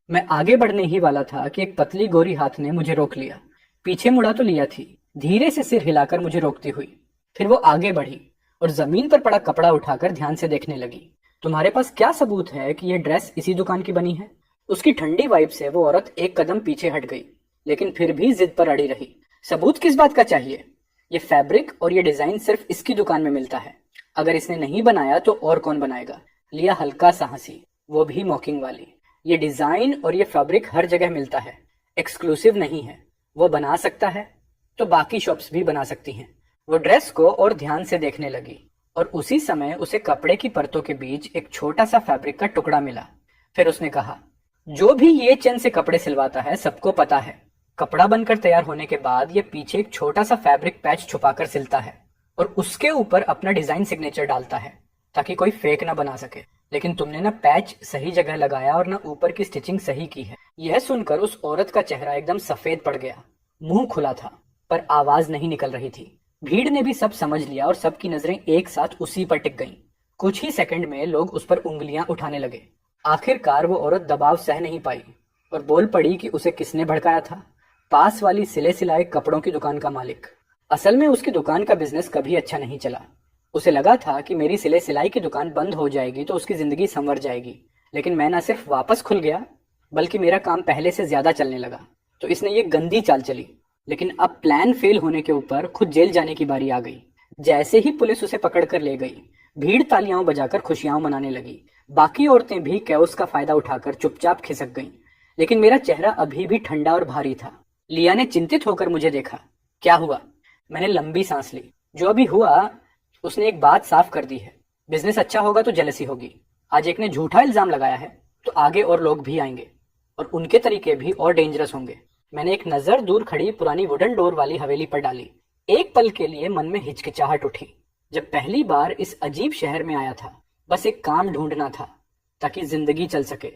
मैं आगे बढ़ने ही वाला था कि एक पतली गोरी हाथ ने मुझे रोक लिया। पीछे मुड़ा तो लिया थी, धीरे से सिर हिलाकर मुझे रोकती हुई। फिर वो आगे बढ़ी और जमीन पर पड़ा कपड़ा उठाकर ध्यान से देखने लगी। तुम्हारे पास क्या सबूत है कि यह ड्रेस इसी दुकान की बनी है? उसकी ठंडी वाइब से वो औरत एक कदम पीछे हट गई, लेकिन फिर भी जिद पर अड़ी रही। सबूत किस बात का चाहिए? ये फैब्रिक और ये डिजाइन सिर्फ इसकी दुकान में मिलता है। अगर इसने नहीं बनाया तो और कौन बनाएगा? लिया हल्का सा हंसी, वो भी मॉकिंग वाली। ये डिजाइन और ये फैब्रिक हर जगह मिलता है, एक्सक्लूसिव नहीं है। वो बना सकता है तो बाकी शॉप्स भी बना सकती हैं। वो ड्रेस को और ध्यान से देखने लगी और उसी समय उसे कपड़े की परतों के बीच एक छोटा सा फैब्रिक का टुकड़ा मिला। फिर उसने कहा, जो भी ये चेन से कपड़े सिलवाता है सबको पता है, कपड़ा बनकर तैयार होने के बाद ये पीछे एक छोटा सा फैब्रिक पैच छुपाकर सिलता है और उसके ऊपर अपना डिजाइन सिग्नेचर डालता है ताकि कोई फेक ना बना सके। लेकिन तुमने ना पैच सही जगह लगाया और ना ऊपर की स्टिचिंग सही की है। यह सुनकर उस औरत का चेहरा एकदम सफेद पड़ गया। मुंह खुला था पर आवाज नहीं निकल रही थी। भीड़ ने भी सब समझ लिया और सबकी नजरें एक साथ उसी पर टिक गईं। कुछ ही सेकंड में लोग उस पर उंगलियां उठाने लगे। आखिरकार वो औरत दबाव सह नहीं पाई और बोल पड़ी कि उसे किसने भड़काया था। पास वाली सिले सिलाए कपड़ों की दुकान का मालिक। असल में उसकी दुकान का बिजनेस कभी अच्छा नहीं चला। उसे लगा था कि मेरी सिले सिलाई की दुकान बंद हो जाएगी तो उसकी जिंदगी संवर जाएगी। लेकिन मैं ना सिर्फ वापस खुल गया, बल्कि मेरा काम पहले से ज्यादा चलने लगा। तो इसने ये गंदी चाल चली। लेकिन अब प्लान फेल होने के ऊपर खुद जेल जाने की बारी आ गई। जैसे ही पुलिस उसे पकड़ कर ले गई, भीड़ तालियां बजाकर खुशियां मनाने लगी। बाकी औरतें भी कैओस का फायदा उठाकर चुपचाप खिसक गईं। लेकिन मेरा चेहरा अभी भी ठंडा और भारी था। लिया ने चिंतित होकर मुझे देखा। क्या हुआ? मैंने लंबी सांस ली। जो अभी हुआ उसने एक बात साफ कर दी है, बिजनेस अच्छा होगा तो जेलसी होगी। आज एक ने झूठा इल्जाम लगाया है तो आगे और लोग भी आएंगे और उनके तरीके भी और डेंजरस होंगे। मैंने एक नजर दूर खड़ी पुरानी वुडन डोर वाली हवेली पर डाली। एक पल के लिए मन में हिचकिचाहट उठी। जब पहली बार इस अजीब शहर में आया था, बस एक काम ढूंढना था ताकि जिंदगी चल सके।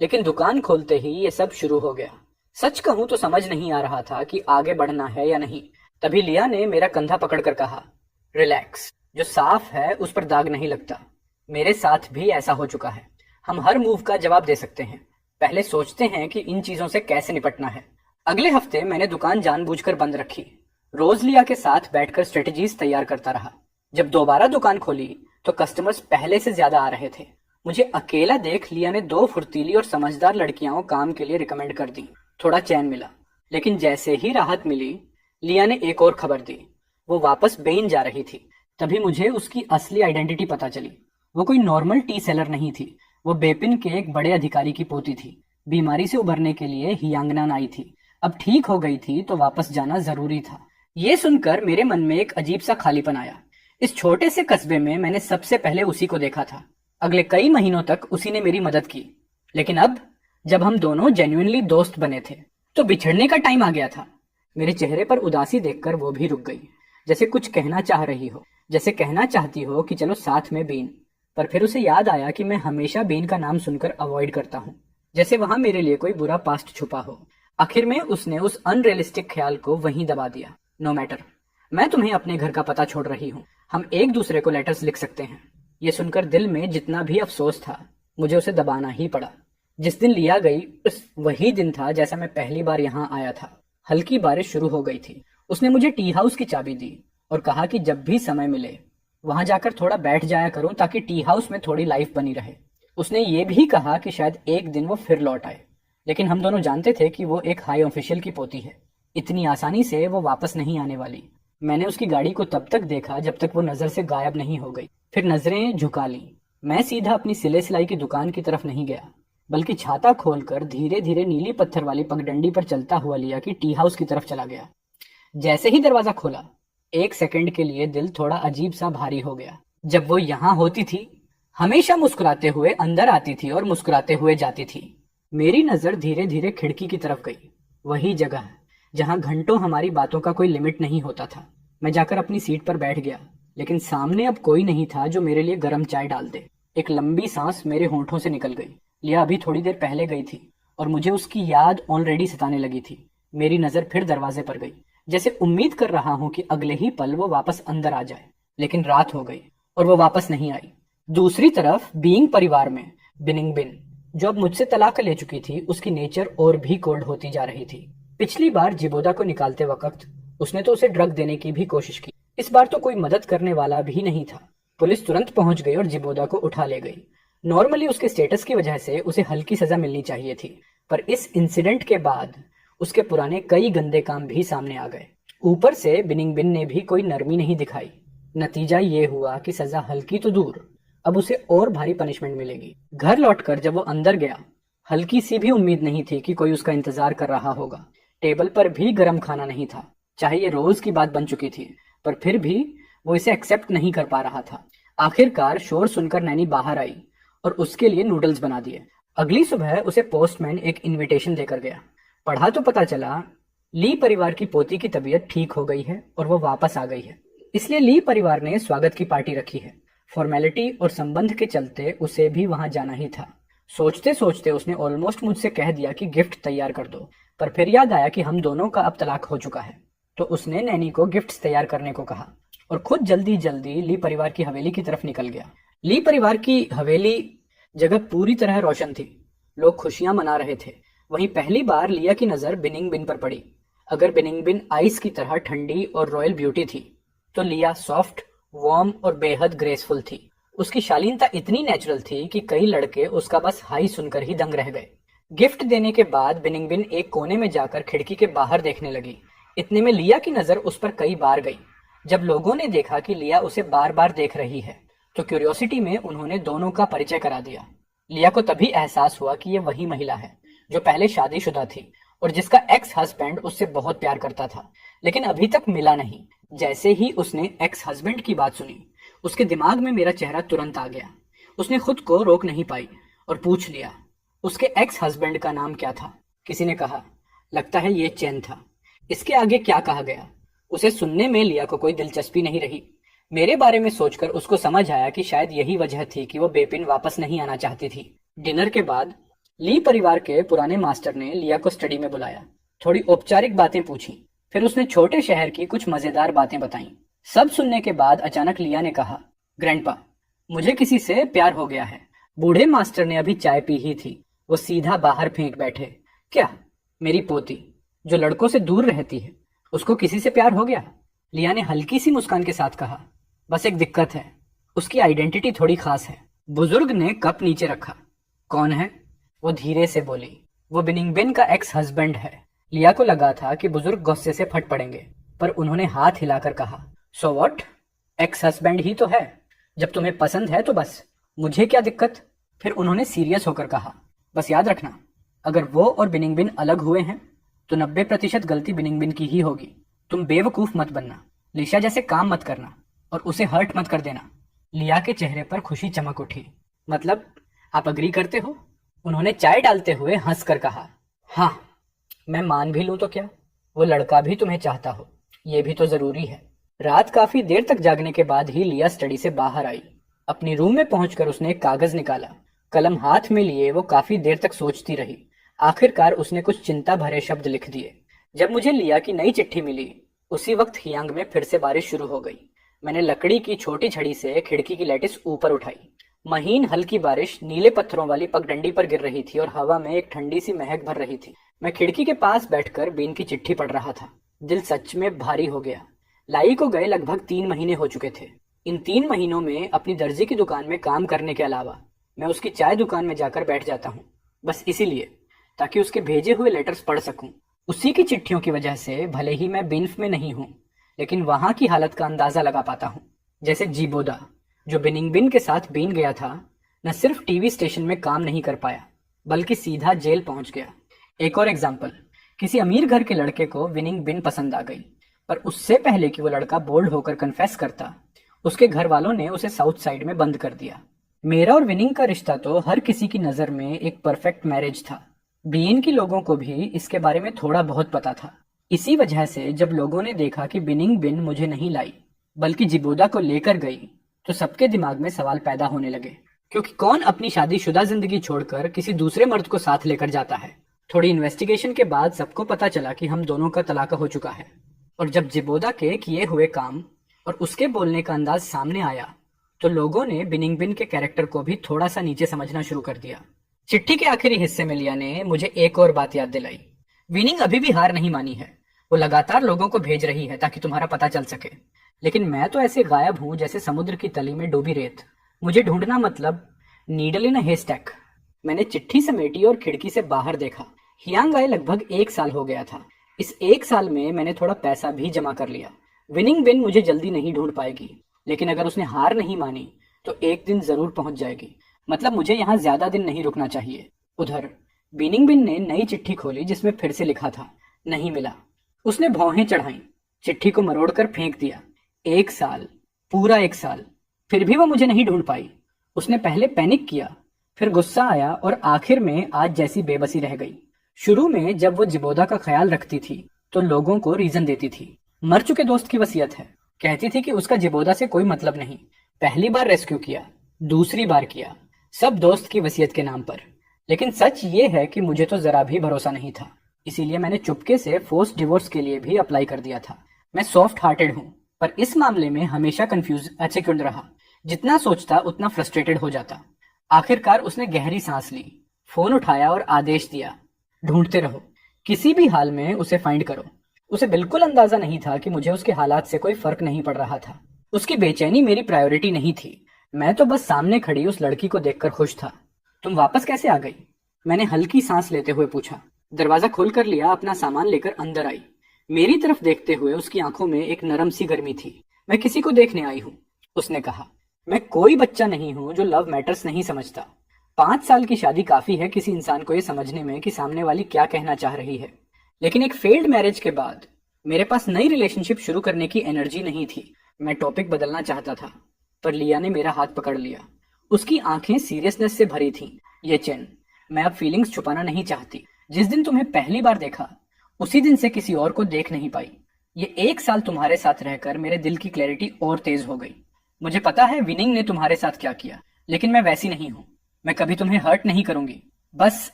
लेकिन दुकान खोलते ही ये सब शुरू हो गया। सच कहूं तो समझ नहीं आ रहा था कि आगे बढ़ना है या नहीं। तभी लिया ने मेरा कंधा पकड़कर कहा, रिलैक्स, जो साफ है उस पर दाग नहीं लगता। मेरे साथ भी ऐसा हो चुका है। हम हर मूव का जवाब दे सकते हैं, पहले सोचते हैं कि इन चीजों से कैसे निपटना है। अगले हफ्ते मैंने दुकान जानबूझकर बंद रखी। रोज लिया के साथ बैठकर स्ट्रेटजीज तैयार करता रहा। जब दोबारा दुकान खोली तो कस्टमर्स पहले से ज्यादा आ रहे थे। मुझे अकेला देख लिया ने 2 फुर्तीली और समझदार लड़कियां काम के लिए रिकमेंड कर दी। थोड़ा चैन मिला। लेकिन जैसे ही राहत मिली, लिया ने एक और खबर दी। वो वापस बेन जा रही थी। तभी मुझे उसकी असली आइडेंटिटी पता चली। वो कोई नॉर्मल टी सेलर नहीं थी। वो बेपिन के एक बड़े अधिकारी की पोती थी। बीमारी से उबरने के लिए हियांगनान आई थी। अब ठीक हो गई थी तो वापस जाना जरूरी था। ये सुनकर मेरे मन में एक अजीब सा खालीपन आया। इस छोटे से कस्बे में मैंने सबसे पहले उसी को देखा था। अगले कई महीनों तक उसी ने मेरी मदद की। लेकिन अब जब हम दोनों जेन्युइनली दोस्त बने थे तो बिछड़ने का टाइम आ गया था। मेरे चेहरे पर उदासी देखकर वो भी रुक गई, जैसे कुछ कहना चाह रही हो, जैसे कहना चाहती हो कि चलो साथ में बीन। पर फिर उसे याद आया कि मैं हमेशा बीन का नाम सुनकर अवॉइड करता हूँ, जैसे वहां मेरे लिए कोई बुरा पास्ट छुपा हो। आखिर में उसने उस अनरियलिस्टिक ख्याल को वहीं दबा दिया। नो मैटर, मैं तुम्हें अपने घर का पता छोड़ रही हूँ, हम एक दूसरे को लेटर्स लिख सकते हैं। ये सुनकर दिल में जितना भी अफसोस था, मुझे उसे दबाना ही पड़ा। जिस दिन लिया गई उस वही दिन था जैसा मैं पहली बार यहाँ आया था। हल्की बारिश शुरू हो गई थी। उसने मुझे टी हाउस की चाबी दी और कहा कि जब भी समय मिले वहां जाकर थोड़ा बैठ जाया करूं ताकि टी हाउस में थोड़ी लाइफ बनी रहे। उसने ये भी कहा कि शायद एक दिन वो फिर लौट आए। लेकिन हम दोनों जानते थे कि वो एक हाई ऑफिशियल की पोती है। इतनी आसानी से वो वापस नहीं आने वाली। मैंने उसकी गाड़ी को तब तक देखा जब तक वो नजर से गायब नहीं हो गई। फिर नजरें झुका ली। मैं सीधा अपनी सिले सिलाई की दुकान की तरफ नहीं गया, बल्कि छाता खोलकर धीरे धीरे नीली पत्थर वाली पगडंडी पर चलता हुआ लिया कि टी हाउस की तरफ चला गया। जैसे ही दरवाजा खोला, 1 सेकंड के लिए दिल थोड़ा अजीब सा भारी हो गया। जब वो यहाँ होती थी, हमेशा मुस्कुराते हुए अंदर आती थी और मुस्कुराते हुए जाती थी। मेरी नजर धीरे धीरे खिड़की की तरफ गई। वही जगह जहां घंटों हमारी बातों का कोई लिमिट नहीं होता था। मैं जाकर अपनी सीट पर बैठ गया, लेकिन सामने अब कोई नहीं था जो मेरे लिए गर्म चाय डाल दे। एक लंबी सांस मेरे होंठों से निकल गई। लिया अभी थोड़ी देर पहले गई थी और मुझे उसकी याद ऑलरेडी सताने लगी थी। मेरी नजर फिर दरवाजे पर गई, जैसे उम्मीद कर रहा हूं कि अगले ही पल वो वापस अंदर आ जाए। लेकिन रात हो गई और वो वापस नहीं आई। दूसरी तरफ बीइंग परिवार में बिनिंग बिन, जो अब मुझसे तलाक ले चुकी थी, उसकी नेचर और भी कोल्ड होती जा रही थी। पिछली बार जिबोदा को निकालते वक्त उसने तो उसे ड्रग देने की भी कोशिश की। इस बार तो कोई मदद करने वाला भी नहीं था। पुलिस तुरंत पहुंच गई और जिबोदा को उठा ले गई। नॉर्मली उसके स्टेटस की वजह से उसे हल्की सजा मिलनी चाहिए थी, पर इस इंसिडेंट के बाद उसके पुराने कई गंदे काम भी सामने आ गए। ऊपर से बिनिंग बिन ने भी कोई नरमी नहीं दिखाई। नतीजा ये हुआ कि सजा हल्की तो दूर, अब उसे और भारी पनिशमेंट मिलेगी। घर लौटकर जब वो अंदर गया, हल्की सी भी उम्मीद नहीं थी कि कोई उसका इंतजार कर रहा होगा। टेबल पर भी गर्म खाना नहीं था। चाहे ये रोज की बात बन चुकी थी, पर फिर भी वो इसे एक्सेप्ट नहीं कर पा रहा था। आखिरकार शोर सुनकर नैनी बाहर आई और उसके लिए नूडल्स बना दिए। अगली सुबह उसे पोस्टमैन एक इनविटेशन देकर गया। पढ़ा तो पता चला ली परिवार की पोती की तबीयत ठीक हो गई है और वो वापस आ गई है। इसलिए ली परिवार ने स्वागत की पार्टी रखी है। फॉर्मेलिटी और संबंध के चलते उसे भी वहां जाना ही था। सोचते सोचते उसने ऑलमोस्ट मुझसे कह दिया कि गिफ्ट तैयार कर दो, पर फिर याद आया कि हम दोनों का अब तलाक हो चुका है। तो उसने नैनी को गिफ्ट्स तैयार करने को कहा और खुद जल्दी जल्दी ली परिवार की हवेली की तरफ निकल गया। ली परिवार की हवेली जगह पूरी तरह रोशन थी। लोग खुशियां मना रहे थे। वहीं पहली बार लिया की नजर बिनिंग बिन पर पड़ी। अगर बिनिंग बिन आइस की तरह ठंडी और रॉयल ब्यूटी थी, तो लिया सॉफ्ट, वार्म और बेहद ग्रेसफुल थी। उसकी शालीनता इतनी नेचुरल थी कि कई लड़के उसका बस हाई सुनकर ही दंग रह गए। गिफ्ट देने के बाद बिनिंग बिन एक कोने में जाकर खिड़की के बाहर देखने लगी। इतने में लिया की नजर उस पर कई बार गई। जब लोगों ने देखा कि लिया उसे बार बार देख रही है, तो क्यूरियोसिटी में उन्होंने दोनों का परिचय करा दिया। लिया को तभी एहसास हुआ कि ये वही महिला है जो पहले शादीशुदा थी और जिसका एक्स हस्बैंड उससे बहुत प्यार करता था, लेकिन अभी तक मिला नहीं। जैसे ही उसने एक्स हस्बैंड की बात सुनी, उसके दिमाग में मेरा चेहरा तुरंत आ गया। उसने खुद को रोक नहीं पाई और पूछ लिया, उसके एक्स हस्बैंड का नाम क्या था? किसी ने कहा, लगता है ये चैन था। इसके आगे क्या कहा गया, उसे सुनने में लिया को कोई दिलचस्पी नहीं रही। मेरे बारे में सोचकर उसको समझ आया कि शायद यही वजह थी कि वो बेपिन वापस नहीं आना चाहती थी। डिनर के बाद ली परिवार के पुराने मास्टर ने लिया को स्टडी में बुलाया। थोड़ी औपचारिक बातें पूछी, फिर उसने छोटे शहर की कुछ मजेदार बातें बताई। सब सुनने के बाद अचानक लिया ने कहा, ग्रैंडपा, मुझे किसी से प्यार हो गया है। बूढ़े मास्टर ने अभी चाय पी ही थी, वो सीधा बाहर फेंक बैठे, क्या मेरी पोती जो लड़कों से दूर रहती है, उसको किसी से प्यार हो गया? लिया ने हल्की सी मुस्कान के साथ कहा, बस एक दिक्कत है, उसकी आइडेंटिटी थोड़ी खास है। बुजुर्ग ने कप नीचे रखा। कौन है? वो धीरे से बोली। वो बिनिंगबिन का एक्स हस्बैंड है। लिया को लगा था कि बुजुर्ग गुस्से से फट पड़ेंगे, पर उन्होंने हाथ हिलाकर कहा, सो व्हाट? एक्स हस्बैंड ही तो है। जब तुम्हें पसंद है तो बस, मुझे क्या दिक्कत? फिर उन्होंने सीरियस होकर कहा, बस याद रखना, अगर वो और बिनिंगबिन अलग हुए हैं तो 90% गलती बिनिंगबिन की ही होगी। तुम बेवकूफ मत बनना, लिशा जैसे काम मत करना और उसे हर्ट मत कर देना। लिया के चेहरे पर खुशी चमक उठी। मतलब आप अग्री करते हो? उन्होंने चाय डालते हुए हंस कर कहा, हाँ, मैं मान भी लूं तो क्या? वो लड़का भी तुम्हें चाहता हो, ये भी तो जरूरी है। रात काफी देर तक जागने के बाद ही लिया स्टडी से बाहर आई। अपनी रूम में पहुंचकर उसने एक कागज निकाला। कलम हाथ में लिए वो काफी देर तक सोचती रही। आखिरकार उसने कुछ चिंता भरे शब्द लिख दिए। जब मुझे लिया की नई चिट्ठी मिली, उसी वक्त हियांग में फिर से बारिश शुरू हो गई। मैंने लकड़ी की छोटी छड़ी से खिड़की की लैटिस ऊपर उठाई। महीन हल्की बारिश नीले पत्थरों वाली पगडंडी पर गिर रही थी और हवा में एक ठंडी सी महक भर रही थी। मैं खिड़की के पास बैठकर बीन की चिट्ठी पढ़ रहा था। दिल सच में भारी हो गया। लाई को गए लगभग 3 महीने हो चुके थे। इन 3 महीनों में अपनी दर्जी की दुकान में काम करने के अलावा मैं उसकी चाय दुकान में जाकर बैठ जाता हूँ, बस इसीलिए, ताकि उसके भेजे हुए लेटर्स पढ़ सकूं। उसी की चिट्ठियों की वजह से भले ही मैं बिन्फ में नहीं हूं, लेकिन वहां की हालत का अंदाजा लगा पाता हूं। जैसे जीबोदा, जो बिनिंगबिन के साथ बीन गया था, न सिर्फ टीवी स्टेशन में काम नहीं कर पाया, बल्कि सीधा जेल पहुंच गया। एक और एग्जाम्पल, किसी अमीर घर के लड़के को बिनिंगबिन पसंद आ गई, पर उससे पहले कि वो लड़का बोल्ड होकर कन्फेस करता, उसके घर वालों ने उसे साउथ साइड में बंद कर दिया। मेरा और विनिंग का रिश्ता तो हर किसी की नजर में एक परफेक्ट मैरिज था। बीन की लोगों को भी इसके बारे में थोड़ा बहुत पता था। इसी वजह से जब लोगों ने देखा कि बिनिंगबिन मुझे नहीं लाई बल्कि जिबोदा को लेकर गई, तो सबके दिमाग में सवाल पैदा होने लगे, क्योंकि कौन अपनी शादीशुदा जिंदगी छोड़कर किसी दूसरे मर्द को साथ लेकर जाता है। थोड़ी इन्वेस्टिगेशन के बाद सबको पता चला कि हम दोनों का तलाक हो चुका है। और जब जिबोदा के किए हुए काम और उसके बोलने का अंदाज सामने आया, तो लोगों ने बिनिंगबिन के कैरेक्टर को भी थोड़ा सा नीचे समझना शुरू कर दिया। चिट्ठी के आखिरी हिस्से में लिया ने मुझे एक और बात याद दिलाई। विनिंग अभी भी हार नहीं मानी है। वो लगातार लोगों को भेज रही है ताकि तुम्हारा पता चल सके, लेकिन मैं तो ऐसे गायब हूं जैसे समुद्र की तली में डूबी रेत। मुझे ढूंढना मतलब नीडल इन अ हेस्टैक। मैंने चिट्ठी समेटी और खिड़की से बाहर देखा। हियांग आए लगभग 1 साल हो गया था। इस 1 साल में मैंने थोड़ा पैसा भी जमा कर लिया। बिनिंगबिन मुझे जल्दी नहीं ढूंढ पाएगी, लेकिन अगर उसने हार नहीं मानी तो एक दिन जरूर पहुंच जाएगी। मतलब मुझे यहाँ ज्यादा दिन नहीं रुकना चाहिए। उधर बिनिंगबिन ने नई चिट्ठी खोली जिसमें फिर से लिखा था, नहीं मिला। उसने भौहें चढ़ाई, चिट्ठी को मरोड़कर फेंक दिया। 1 साल, पूरा 1 साल, फिर भी वो मुझे नहीं ढूंढ पाई। उसने पहले पैनिक किया, फिर गुस्सा आया और आखिर में आज जैसी बेबसी रह गई। शुरू में जब वो जिबोदा का ख्याल रखती थी तो लोगों को रीजन देती थी। मर चुके दोस्त की वसीयत है। कहती थी कि उसका जिबोदा से कोई मतलब नहीं। पहली बार रेस्क्यू किया, दूसरी बार किया, सब दोस्त की वसीयत के नाम पर। लेकिन सच ये है कि मुझे तो जरा भी भरोसा नहीं था। इसीलिए मैंने चुपके से फोर्स डिवोर्स के लिए भी अप्लाई कर दिया था। मैं सॉफ्ट हार्टेड हूँ, पर इस मामले में हमेशा कंफ्यूज एटीट्यूड रहा। जितना सोचता उतना फ्रस्ट्रेटेड हो जाता। आखिरकार उसने गहरी सांस ली, फोन उठाया और आदेश दिया, ढूंढते रहो, किसी भी हाल में उसे फाइंड करो। उसे बिल्कुल अंदाजा नहीं था कि मुझे उसके हालात से कोई फर्क नहीं पड़ रहा था। उसकी बेचैनी मेरी प्रायोरिटी नहीं थी। मैं तो बस सामने खड़ी उस लड़की को देखकर खुश था। तुम वापस कैसे आ गई? मैंने हल्की सांस लेते हुए पूछा। दरवाजा खोल कर लिया अपना सामान लेकर अंदर आई। मेरी तरफ देखते हुए उसकी आंखों में एक नरम सी गर्मी थी। मैं किसी को देखने आई हूँ, उसने कहा। मैं कोई बच्चा नहीं हूँ जो लव मैटर्स नहीं समझता। 5 साल की शादी काफी है किसी इंसान को ये समझने में कि सामने वाली क्या कहना चाह रही है। लेकिन एक फेल्ड मैरिज के बाद मेरे पास नई रिलेशनशिप शुरू करने की एनर्जी नहीं थी। मैं टॉपिक बदलना चाहता था, पर लिया ने मेरा हाथ पकड़ लिया। उसकी आंखें सीरियसनेस से भरी थीं। ये चैन, मैं अब फीलिंग्स छुपाना नहीं चाहती। जिस दिन तुम्हें पहली बार देखा, उसी दिन से किसी और को देख नहीं पाई। ये 1 साल तुम्हारे साथ रहकर मेरे दिल की क्लैरिटी और तेज हो गई। मुझे पता है विनिंग ने तुम्हारे साथ क्या किया, लेकिन मैं वैसी नहीं हूँ। मैं कभी तुम्हें हर्ट नहीं करूंगी। बस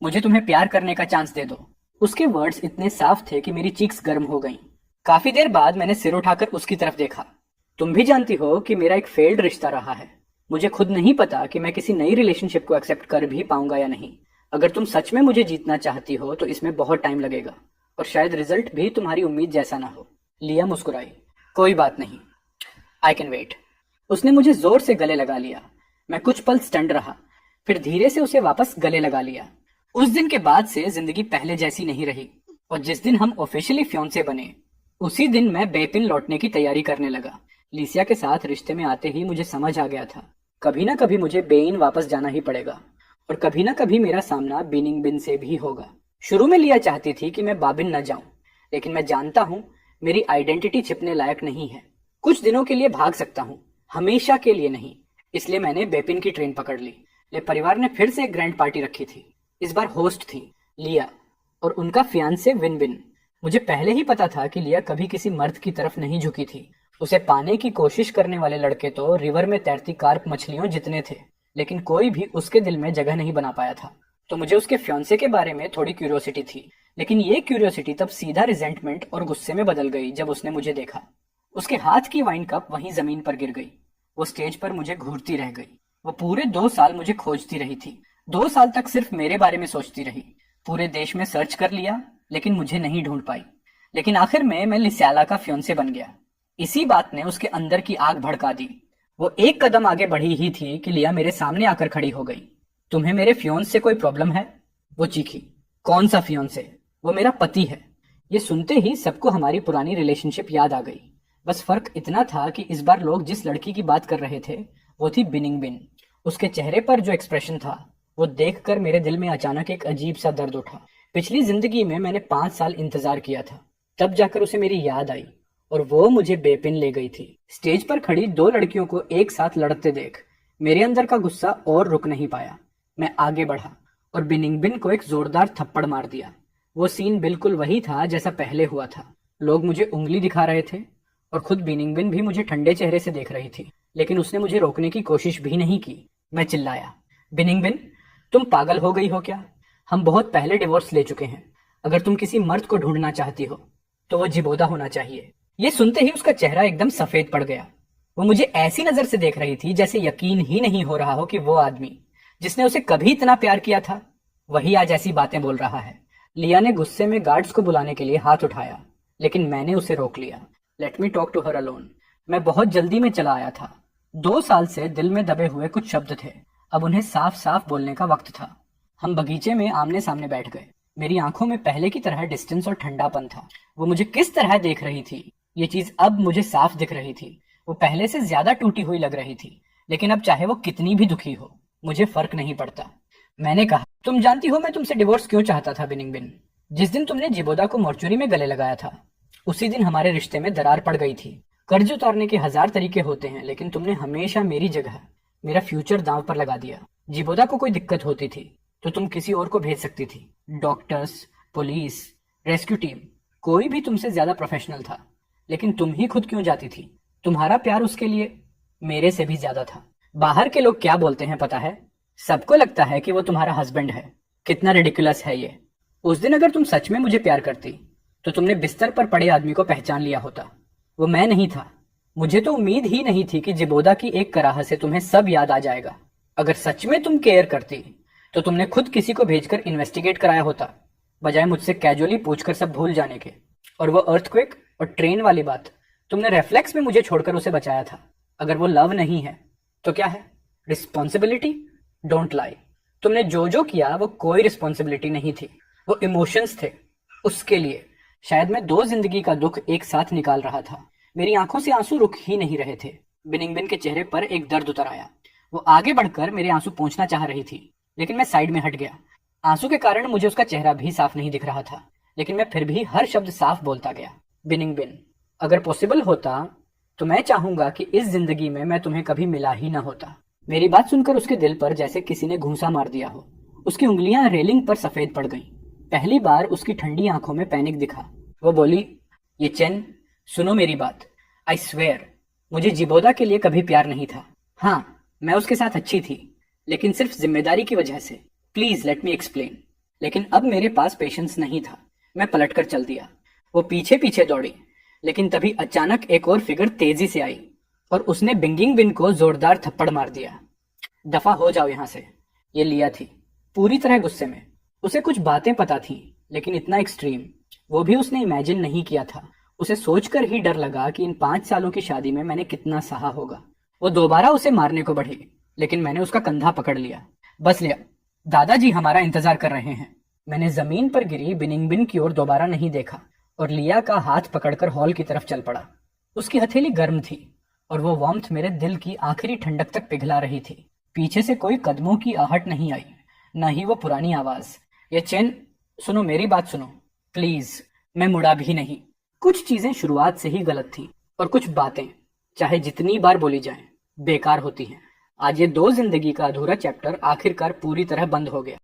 मुझे तुम्हें प्यार करने का चांस दे दो। उसके वर्ड्स इतने साफ थे कि मेरी चीक्स गर्म हो गईं। काफी देर बाद मैंने सिर उठाकर उसकी तरफ देखा। तुम भी जानती हो कि मेरा एक फेल्ड रिश्ता रहा है। मुझे खुद नहीं पता कि मैं किसी नई रिलेशनशिप को एक्सेप्ट कर भी पाऊंगा या नहीं। अगर तुम सच में मुझे जीतना चाहती हो तो इसमें बहुत टाइम लगेगा, और शायद रिजल्ट भी तुम्हारी उम्मीद जैसा ना हो। लिया मुस्कुराई। कोई बात नहीं, आई कैन वेट। उसने मुझे जोर से गले लगा लिया। मैं कुछ पल स्टन्ड रहा, फिर धीरे से उसे वापस गले लगा लिया। उस दिन के बाद से जिंदगी पहले जैसी नहीं रही, और जिस दिन हम ऑफिशियली फियांसे बने उसी दिन मैं बेपिन लौटने की तैयारी करने लगा। लिसिया के साथ रिश्ते में आते ही मुझे समझ आ गया था, कभी ना कभी मुझे बेइन वापस जाना ही पड़ेगा, और कभी ना कभी मेरा सामना बिनिंग बिन से भी होगा। शुरू में लिया चाहती थी कि मैं बाबिन न जाऊं, लेकिन मैं जानता हूं मेरी आइडेंटिटी छिपने लायक नहीं है। कुछ दिनों के लिए भाग सकता हूं, हमेशा के लिए नहीं। इसलिए मैंने बेपिन की ट्रेन पकड़ ली। ले परिवार ने फिर से एक ग्रैंड पार्टी रखी थी। इस बार होस्ट थी लिया और उनका फियांसे विन बिन। मुझे पहले ही पता था कि लिया कभी किसी मर्द की तरफ नहीं झुकी थी। उसे पाने की कोशिश करने वाले लड़के तो रिवर में तैरती कार्प मछलियों जितने थे, लेकिन कोई भी उसके दिल में जगह नहीं बना पाया था। तो मुझे उसके फियांसे के बारे में थोड़ी क्यूरियोसिटी थी, लेकिन ये क्यूरियोसिटी तब सीधा रिजेंटमेंट और गुस्से में बदल गई जब उसने मुझे देखा। उसके हाथ की वाइन कप वहीं जमीन पर गिर गई। वो स्टेज पर मुझे घूरती रह गई। वो पूरे 2 साल मुझे खोजती रही थी। 2 साल तक सिर्फ मेरे बारे में सोचती रही। पूरे देश में सर्च कर लिया, लेकिन मुझे नहीं ढूंढ पाई। लेकिन आखिर में मैं लिस्याला का फियांसे बन गया। इसी बात ने उसके अंदर की आग भड़का दी। वो एक कदम आगे बढ़ी ही थी कि लिया मेरे सामने आकर खड़ी हो गई। तुम्हें मेरे फियांसे से कोई प्रॉब्लम है? वो चीखी। कौन सा फियांसे? वो मेरा पति है। ये सुनते ही सबको हमारी पुरानी रिलेशनशिप याद आ गई। बस फर्क इतना था कि इस बार लोग जिस लड़की की बात कर रहे थे वो थी बिनिंग बिन। उसके चेहरे पर जो एक्सप्रेशन था वो देखकर मेरे दिल में अचानक एक अजीब सा दर्द उठा। पिछली जिंदगी में मैंने 5 साल इंतजार किया था, तब जाकर उसे मेरी याद आई और वो मुझे बेपिन ले गई थी। स्टेज पर खड़ी 2 लड़कियों को एक साथ लड़ते देख मेरे अंदर का गुस्सा और रुक नहीं पाया। मैं आगे बढ़ा और बिनिंग बिन को एक जोरदार थप्पड़ मार दिया। वो सीन बिल्कुल वही था जैसा पहले हुआ था। लोग मुझे उंगली दिखा रहे थे और खुद बिनिंग बिन भी मुझे ठंडे चेहरे से देख रही थी, लेकिन उसने मुझे रोकने की कोशिश भी नहीं की। मैं चिल्लाया, बिनिंग बिन, तुम पागल हो गई हो क्या? हम बहुत पहले डिवोर्स ले चुके हैं। अगर तुम किसी मर्द को ढूंढना चाहती हो तो वो जिबोदा होना चाहिए। ये सुनते ही उसका चेहरा एकदम सफेद पड़ गया। वो मुझे ऐसी नजर से देख रही थी जैसे यकीन ही नहीं हो रहा हो कि वो आदमी जिसने उसे कभी इतना प्यार किया था वही आज ऐसी बातें बोल रहा है। लिया ने गुस्से में गार्ड्स को बुलाने के लिए हाथ उठाया, लेकिन मैंने उसे रोक लिया। Let me talk to her alone. मैं बहुत जल्दी में चला आया था। 2 साल से दिल में दबे हुए कुछ शब्द थे, अब उन्हें साफ साफ बोलने का वक्त था। हम बगीचे में आमने सामने बैठ गए। मेरी आंखों में पहले की तरह डिस्टेंस और ठंडापन था। वो मुझे किस तरह देख रही थी ये चीज अब मुझे साफ दिख रही थी। वो पहले से ज्यादा टूटी हुई लग रही थी, लेकिन अब चाहे वो कितनी भी दुखी हो मुझे फर्क नहीं पड़ता। मैंने कहा, तुम जानती हो मैं तुमसे डिवोर्स क्यों चाहता था बिनिंग बिन? जिस दिन तुमने जिबोदा को मॉर्चुरी में गले लगाया था उसी दिन हमारे रिश्ते में दरार पड़ गई थी। कर्ज उतारने के 1000 तरीके होते हैं, लेकिन तुमने हमेशा मेरी जगह मेरा फ्यूचर दांव पर लगा दिया। जिबोदा को कोई दिक्कत होती थी तो तुम किसी और को भेज सकती थी। डॉक्टर्स, पुलिस, रेस्क्यू टीम, कोई भी तुमसे ज्यादा प्रोफेशनल था, लेकिन तुम ही खुद क्यों जाती थी? तुम्हारा प्यार उसके लिए मेरे से भी ज्यादा था। बाहर के लोग क्या बोलते हैं पता है? सबको लगता है कि वो तुम्हारा हस्बैंड है। कितना रिडिकुलस है ये। उस दिन अगर तुम सच में मुझे प्यार करती तो तुमने बिस्तर पर पड़े आदमी को पहचान लिया होता। वो मैं नहीं था। मुझे तो उम्मीद ही नहीं थी कि जिबोदा की एक कराह से तुम्हें सब याद आ जाएगा। अगर सच में तुम केयर करती तो तुमने खुद किसी को भेजकर इन्वेस्टिगेट कराया होता, बजाय मुझसे कैजुअली पूछकर सब भूल जाने के। और वो अर्थक्वेक और ट्रेन वाली बात, तुमने रेफ्लेक्स में मुझे छोड़कर उसे बचाया था। अगर वो लव नहीं है तो क्या है? रिस्पॉन्सिबिलिटी? Don't lie. तुमने जो जो किया वो कोई रिस्पॉन्सिबिलिटी नहीं थी, वो इमोशंस थे। उसके लिए शायद मैं 2 जिंदगी का दुख एक साथ निकाल रहा था। मेरी आंखों से आंसू रुक ही नहीं रहे थे। बिनिंग बिन के चेहरे पर एक दर्द उतर आया। वो आगे बढ़कर मेरे आंसू पोंछना चाह रही थी, लेकिन मैं साइड में हट गया। आंसू के कारण मुझे उसका चेहरा भी साफ नहीं दिख रहा था, लेकिन मैं फिर भी हर शब्द साफ बोलता गया। बिनिंग बिन, अगर पॉसिबल होता तो मैं चाहूंगा कि इस जिंदगी में मैं तुम्हें कभी मिला ही ना होता। मेरी बात सुनकर उसके दिल पर जैसे किसी ने घूंसा मार दिया हो। उसकी उंगलियां रेलिंग पर सफेद पड़ गईं। पहली बार उसकी ठंडी आंखों में पैनिक दिखा। वो बोली, ये चेन, सुनो मेरी बात। आई स्वेयर, मुझे जिबोदा के लिए कभी प्यार नहीं था। हाँ, मैं उसके साथ अच्छी थी, लेकिन सिर्फ जिम्मेदारी की वजह से। Please let me explain. लेकिन अब मेरे पास पेशेंस नहीं था। मैं पलटकर चल दिया। वो पीछे पीछे दौड़ी, लेकिन तभी अचानक एक और फिगर तेजी से आई और उसने बिंगिंग बिन को जोरदार थप्पड़ मार दिया। दफा हो जाओ यहां से। ये लिया थी, पूरी तरह गुस्से में। उसे कुछ बातें पता थी, लेकिन इतना एक्सट्रीम वो भी उसने इमेजिन नहीं किया था। उसे सोचकर ही डर लगा कि इन 5 सालों की शादी में मैंने कितना सहा होगा। वो दोबारा उसे मारने को बढ़ी, लेकिन मैंने उसका कंधा पकड़ लिया। बस लिया, दादाजी हमारा इंतजार कर रहे हैं। मैंने जमीन पर गिरी बिनिंगबिन की ओर दोबारा नहीं देखा और लिया का हाथ पकड़कर हॉल की तरफ चल पड़ा। उसकी हथेली गर्म थी और वो वार्मथ मेरे दिल की आखिरी ठंडक तक पिघला रही थी। पीछे से कोई कदमों की आहट नहीं आई, न ही वो पुरानी आवाज। ये चेन, सुनो, मेरी बात सुनो प्लीज। मैं मुड़ा भी नहीं। कुछ चीजें शुरुआत से ही गलत थी और कुछ बातें, चाहे जितनी बार बोली जाएं, बेकार होती हैं। आज ये 2 जिंदगी का अधूरा चैप्टर आखिरकार पूरी तरह बंद हो गया।